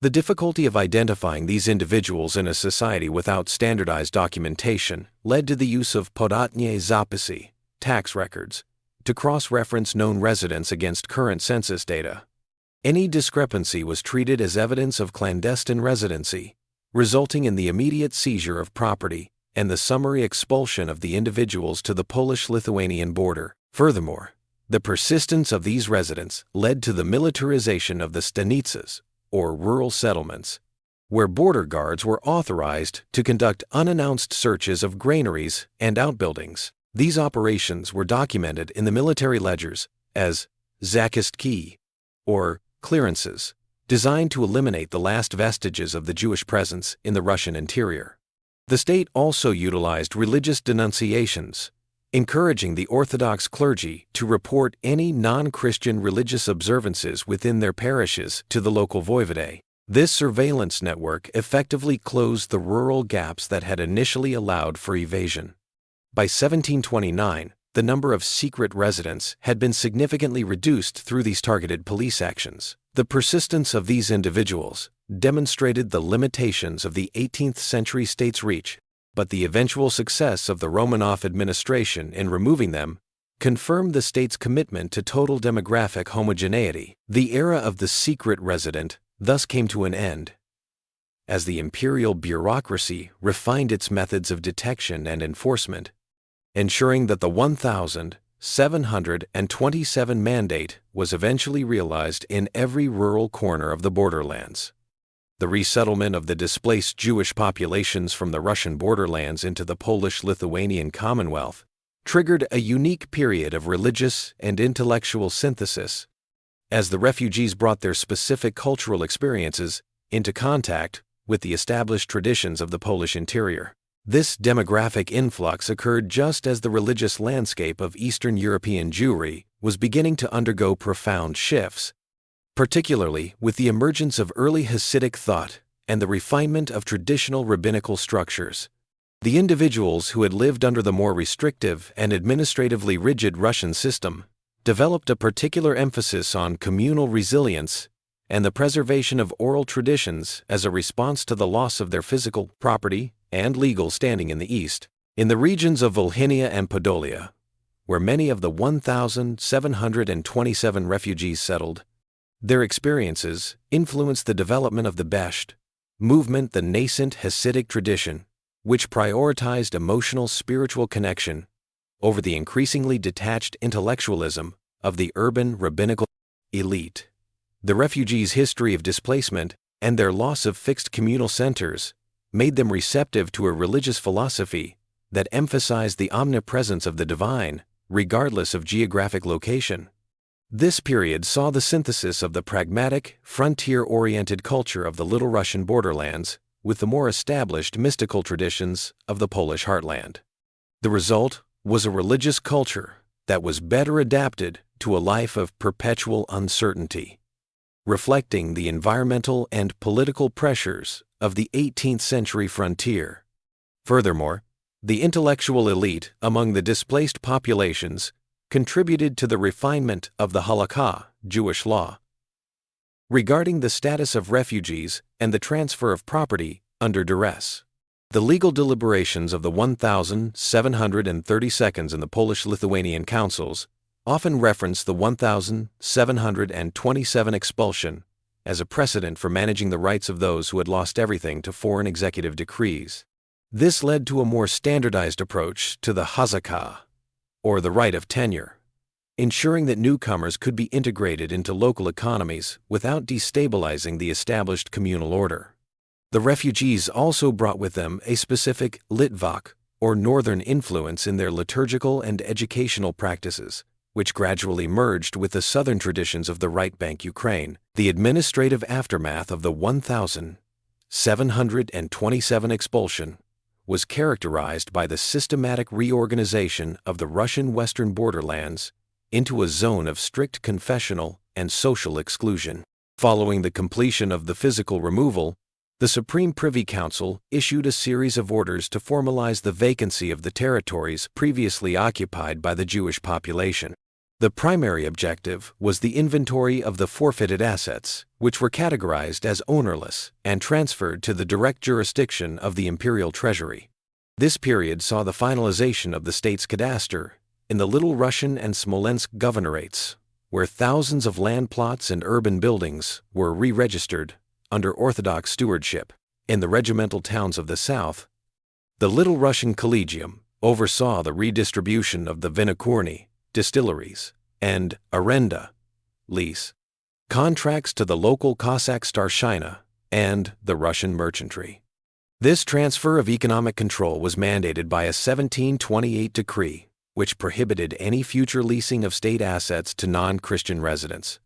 The difficulty of identifying these individuals in a society without standardized documentation led to the use of podatnie zapisi, tax records, to cross-reference known residents against current census data. Any discrepancy was treated as evidence of clandestine residency, resulting in the immediate seizure of property and the summary expulsion of the individuals to the Polish-Lithuanian border. Furthermore, the persistence of these residents led to the militarization of the stanitsas, or rural settlements, where border guards were authorized to conduct unannounced searches of granaries and outbuildings. These operations were documented in the military ledgers as zakistki, or clearances, designed to eliminate the last vestiges of the Jewish presence in the Russian interior. The state also utilized religious denunciations, encouraging the Orthodox clergy to report any non-Christian religious observances within their parishes to the local voivode. This surveillance network effectively closed the rural gaps that had initially allowed for evasion. By 1729, the number of secret residents had been significantly reduced through these targeted police actions. The persistence of these individuals demonstrated the limitations of the 18th century state's reach, but the eventual success of the Romanov administration in removing them confirmed the state's commitment to total demographic homogeneity. The era of the secret resident thus came to an end, as the imperial bureaucracy refined its methods of detection and enforcement, ensuring that the 1,727 mandate was eventually realized in every rural corner of the borderlands. The resettlement of the displaced Jewish populations from the Russian borderlands into the Polish-Lithuanian Commonwealth triggered a unique period of religious and intellectual synthesis, as the refugees brought their specific cultural experiences into contact with the established traditions of the Polish interior. This demographic influx occurred just as the religious landscape of Eastern European Jewry was beginning to undergo profound shifts, particularly with the emergence of early Hasidic thought and the refinement of traditional rabbinical structures. The individuals who had lived under the more restrictive and administratively rigid Russian system developed a particular emphasis on communal resilience and the preservation of oral traditions as a response to the loss of their physical property and legal standing in the East. In the regions of Volhynia and Podolia, where many of the 1,727 refugees settled, their experiences influenced the development of the Besht movement, the nascent Hasidic tradition, which prioritized emotional spiritual connection over the increasingly detached intellectualism of the urban rabbinical elite. The refugees' history of displacement and their loss of fixed communal centers made them receptive to a religious philosophy that emphasized the omnipresence of the divine, regardless of geographic location. This period saw the synthesis of the pragmatic, frontier-oriented culture of the Little Russian borderlands with the more established mystical traditions of the Polish heartland. The result was a religious culture that was better adapted to a life of perpetual uncertainty, reflecting the environmental and political pressures of the 18th century frontier. Furthermore, the intellectual elite among the displaced populations contributed to the refinement of the halakha, Jewish law, regarding the status of refugees and the transfer of property under duress. The legal deliberations of the 1,732 in the Polish-Lithuanian councils often reference the 1,727 expulsion as a precedent for managing the rights of those who had lost everything to foreign executive decrees. This led to a more standardized approach to the hazaka, or the right of tenure, ensuring that newcomers could be integrated into local economies without destabilizing the established communal order. The refugees also brought with them a specific Litvak, or northern influence in their liturgical and educational practices, which gradually merged with the southern traditions of the right bank Ukraine. The administrative aftermath of the 1,727 expulsion was characterized by the systematic reorganization of the Russian western borderlands into a zone of strict confessional and social exclusion. Following the completion of the physical removal, the Supreme Privy Council issued a series of orders to formalize the vacancy of the territories previously occupied by the Jewish population. The primary objective was the inventory of the forfeited assets, which were categorized as ownerless and transferred to the direct jurisdiction of the imperial treasury. This period saw the finalization of the state's cadastre in the Little Russian and Smolensk governorates, where thousands of land plots and urban buildings were re-registered under Orthodox stewardship. In the regimental towns of the south, the Little Russian Collegium oversaw the redistribution of the vinokurny, distilleries, and arenda, lease, contracts to the local Cossack starshina and the Russian merchantry. This transfer of economic control was mandated by a 1728 decree, which prohibited any future leasing of state assets to non-Christian residents.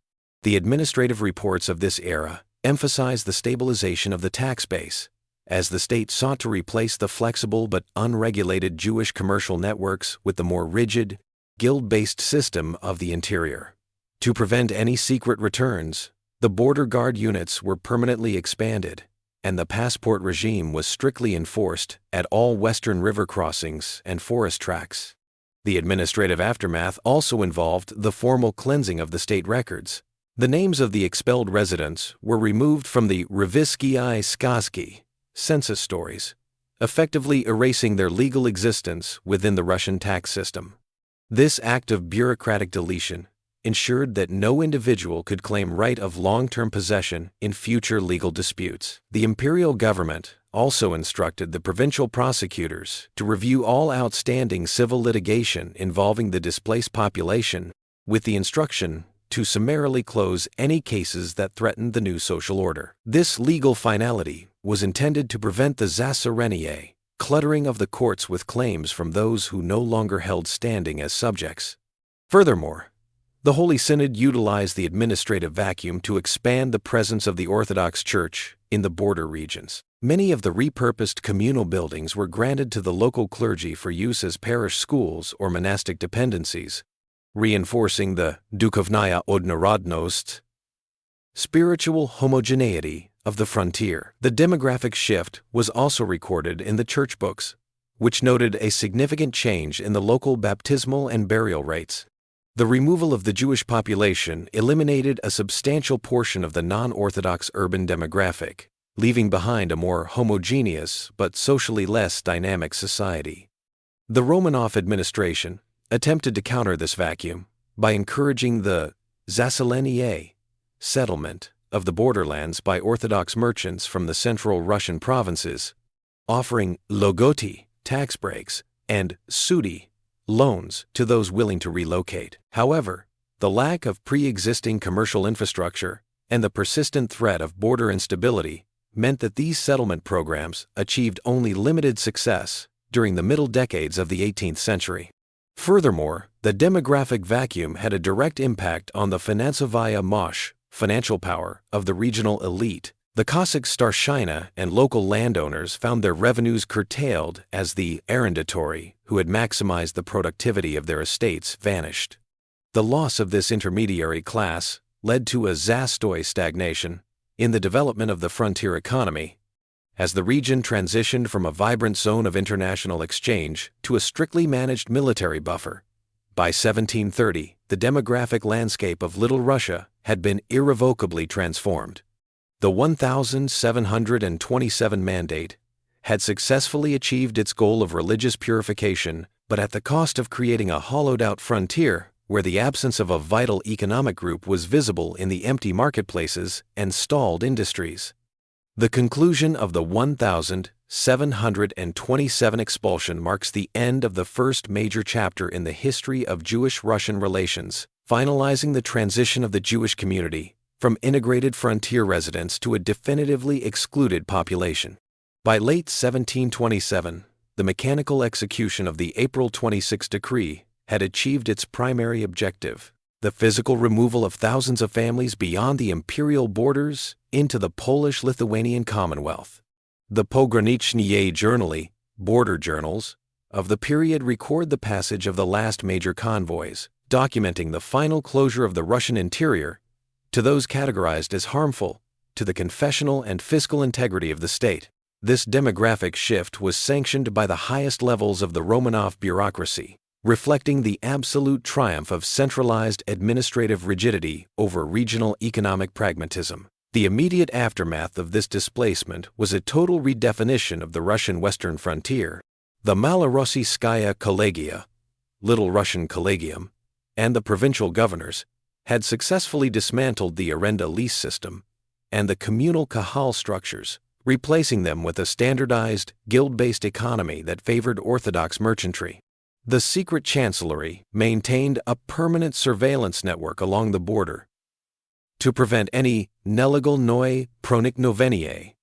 The administrative reports of this era emphasize the stabilization of the tax base, as the state sought to replace the flexible but unregulated Jewish commercial networks with the more rigid, guild-based system of the interior. To prevent any secret returns, the border guard units were permanently expanded, and the passport regime was strictly enforced at all western river crossings and forest tracts. The administrative aftermath also involved the formal cleansing of the state records. The names of the expelled residents were removed from the Revisskiai Skazki census stories, effectively erasing their legal existence within the Russian tax system. This act of bureaucratic deletion ensured that no individual could claim right of long-term possession in future legal disputes. The imperial government also instructed the provincial prosecutors to review all outstanding civil litigation involving the displaced population, with the instruction to summarily close any cases that threatened the new social order. This legal finality was intended to prevent the zasarenie, cluttering of the courts with claims from those who no longer held standing as subjects. Furthermore, the Holy Synod utilized the administrative vacuum to expand the presence of the Orthodox Church in the border regions. Many of the repurposed communal buildings were granted to the local clergy for use as parish schools or monastic dependencies, reinforcing the duchovnaya odnorodnost, spiritual homogeneity of the frontier. The demographic shift was also recorded in the church books, which noted a significant change in the local baptismal and burial rates. The removal of the Jewish population eliminated a substantial portion of the non-Orthodox urban demographic, leaving behind a more homogeneous but socially less dynamic society. The Romanov administration attempted to counter this vacuum by encouraging the zaselenie settlement of the borderlands by Orthodox merchants from the central Russian provinces, offering logoti tax breaks and sudi loans to those willing to relocate. However, the lack of pre-existing commercial infrastructure and the persistent threat of border instability meant that these settlement programs achieved only limited success during the middle decades of the 18th century. Furthermore, the demographic vacuum had a direct impact on the finansovaya mosh, financial power, of the regional elite. The Cossack starshina and local landowners found their revenues curtailed as the arrendatori, who had maximized the productivity of their estates, vanished. The loss of this intermediary class led to a zastoi stagnation in the development of the frontier economy, as the region transitioned from a vibrant zone of international exchange to a strictly managed military buffer. By 1730, the demographic landscape of Little Russia had been irrevocably transformed. The 1727 mandate had successfully achieved its goal of religious purification, but at the cost of creating a hollowed-out frontier where the absence of a vital economic group was visible in the empty marketplaces and stalled industries. The conclusion of the 1727 expulsion marks the end of the first major chapter in the history of Jewish-Russian relations, finalizing the transition of the Jewish community from integrated frontier residents to a definitively excluded population. By late 1727, the mechanical execution of the April 26 decree had achieved its primary objective: the physical removal of thousands of families beyond the imperial borders into the Polish-Lithuanian Commonwealth. The Pograniczne Journali, border journals, of the period record the passage of the last major convoys, documenting the final closure of the Russian interior to those categorized as harmful to the confessional and fiscal integrity of the state. This demographic shift was sanctioned by the highest levels of the Romanov bureaucracy, reflecting the absolute triumph of centralized administrative rigidity over regional economic pragmatism. The immediate aftermath of this displacement was a total redefinition of the Russian western frontier. The Malorossiyskaya Kollegia, Little Russian Collegium, and the provincial governors had successfully dismantled the arenda lease system and the communal kahal structures, replacing them with a standardized, guild-based economy that favored orthodox merchantry. The secret chancellery maintained a permanent surveillance network along the border to prevent any nelegal noi proniknovenie,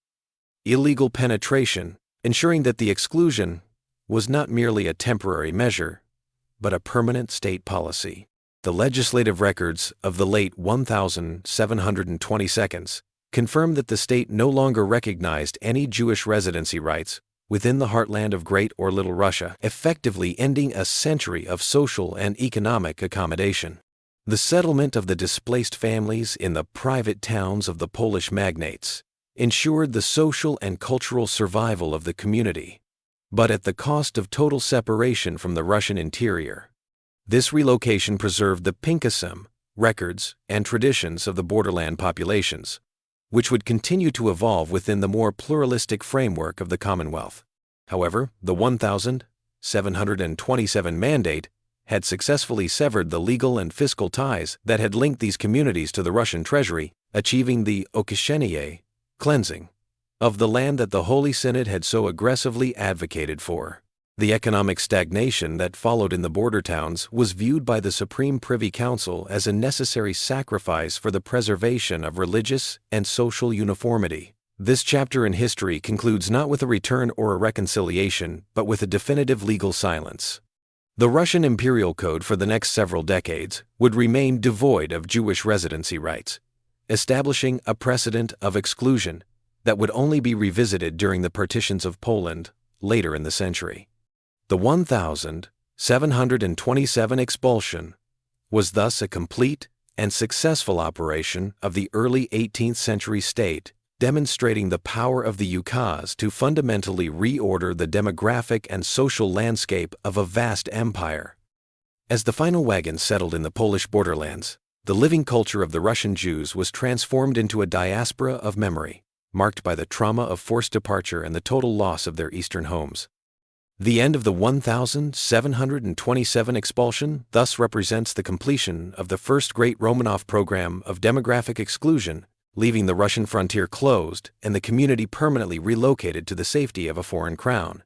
illegal penetration, ensuring that the exclusion was not merely a temporary measure, but a permanent state policy. The legislative records of the late 1722 confirm that the state no longer recognized any Jewish residency rights within the heartland of Great or Little Russia, effectively ending a century of social and economic accommodation. The settlement of the displaced families in the private towns of the Polish magnates ensured the social and cultural survival of the community, but at the cost of total separation from the Russian interior. This relocation preserved the Pinkasim, records, and traditions of the borderland populations, which would continue to evolve within the more pluralistic framework of the Commonwealth. However, the 1727 mandate had successfully severed the legal and fiscal ties that had linked these communities to the Russian treasury, achieving the okieshenie, cleansing, of the land that the Holy Synod had so aggressively advocated for. The economic stagnation that followed in the border towns was viewed by the Supreme Privy Council as a necessary sacrifice for the preservation of religious and social uniformity. This chapter in history concludes not with a return or a reconciliation, but with a definitive legal silence. The Russian imperial code for the next several decades would remain devoid of Jewish residency rights, establishing a precedent of exclusion that would only be revisited during the partitions of Poland later in the century. The 1727 expulsion was thus a complete and successful operation of the early 18th century state, demonstrating the power of the ukaz to fundamentally reorder the demographic and social landscape of a vast empire. As the final wagon settled in the Polish borderlands, the living culture of the Russian Jews was transformed into a diaspora of memory, marked by the trauma of forced departure and the total loss of their eastern homes. The end of the 1727 expulsion thus represents the completion of the first great Romanov program of demographic exclusion, leaving the Russian frontier closed and the community permanently relocated to the safety of a foreign crown.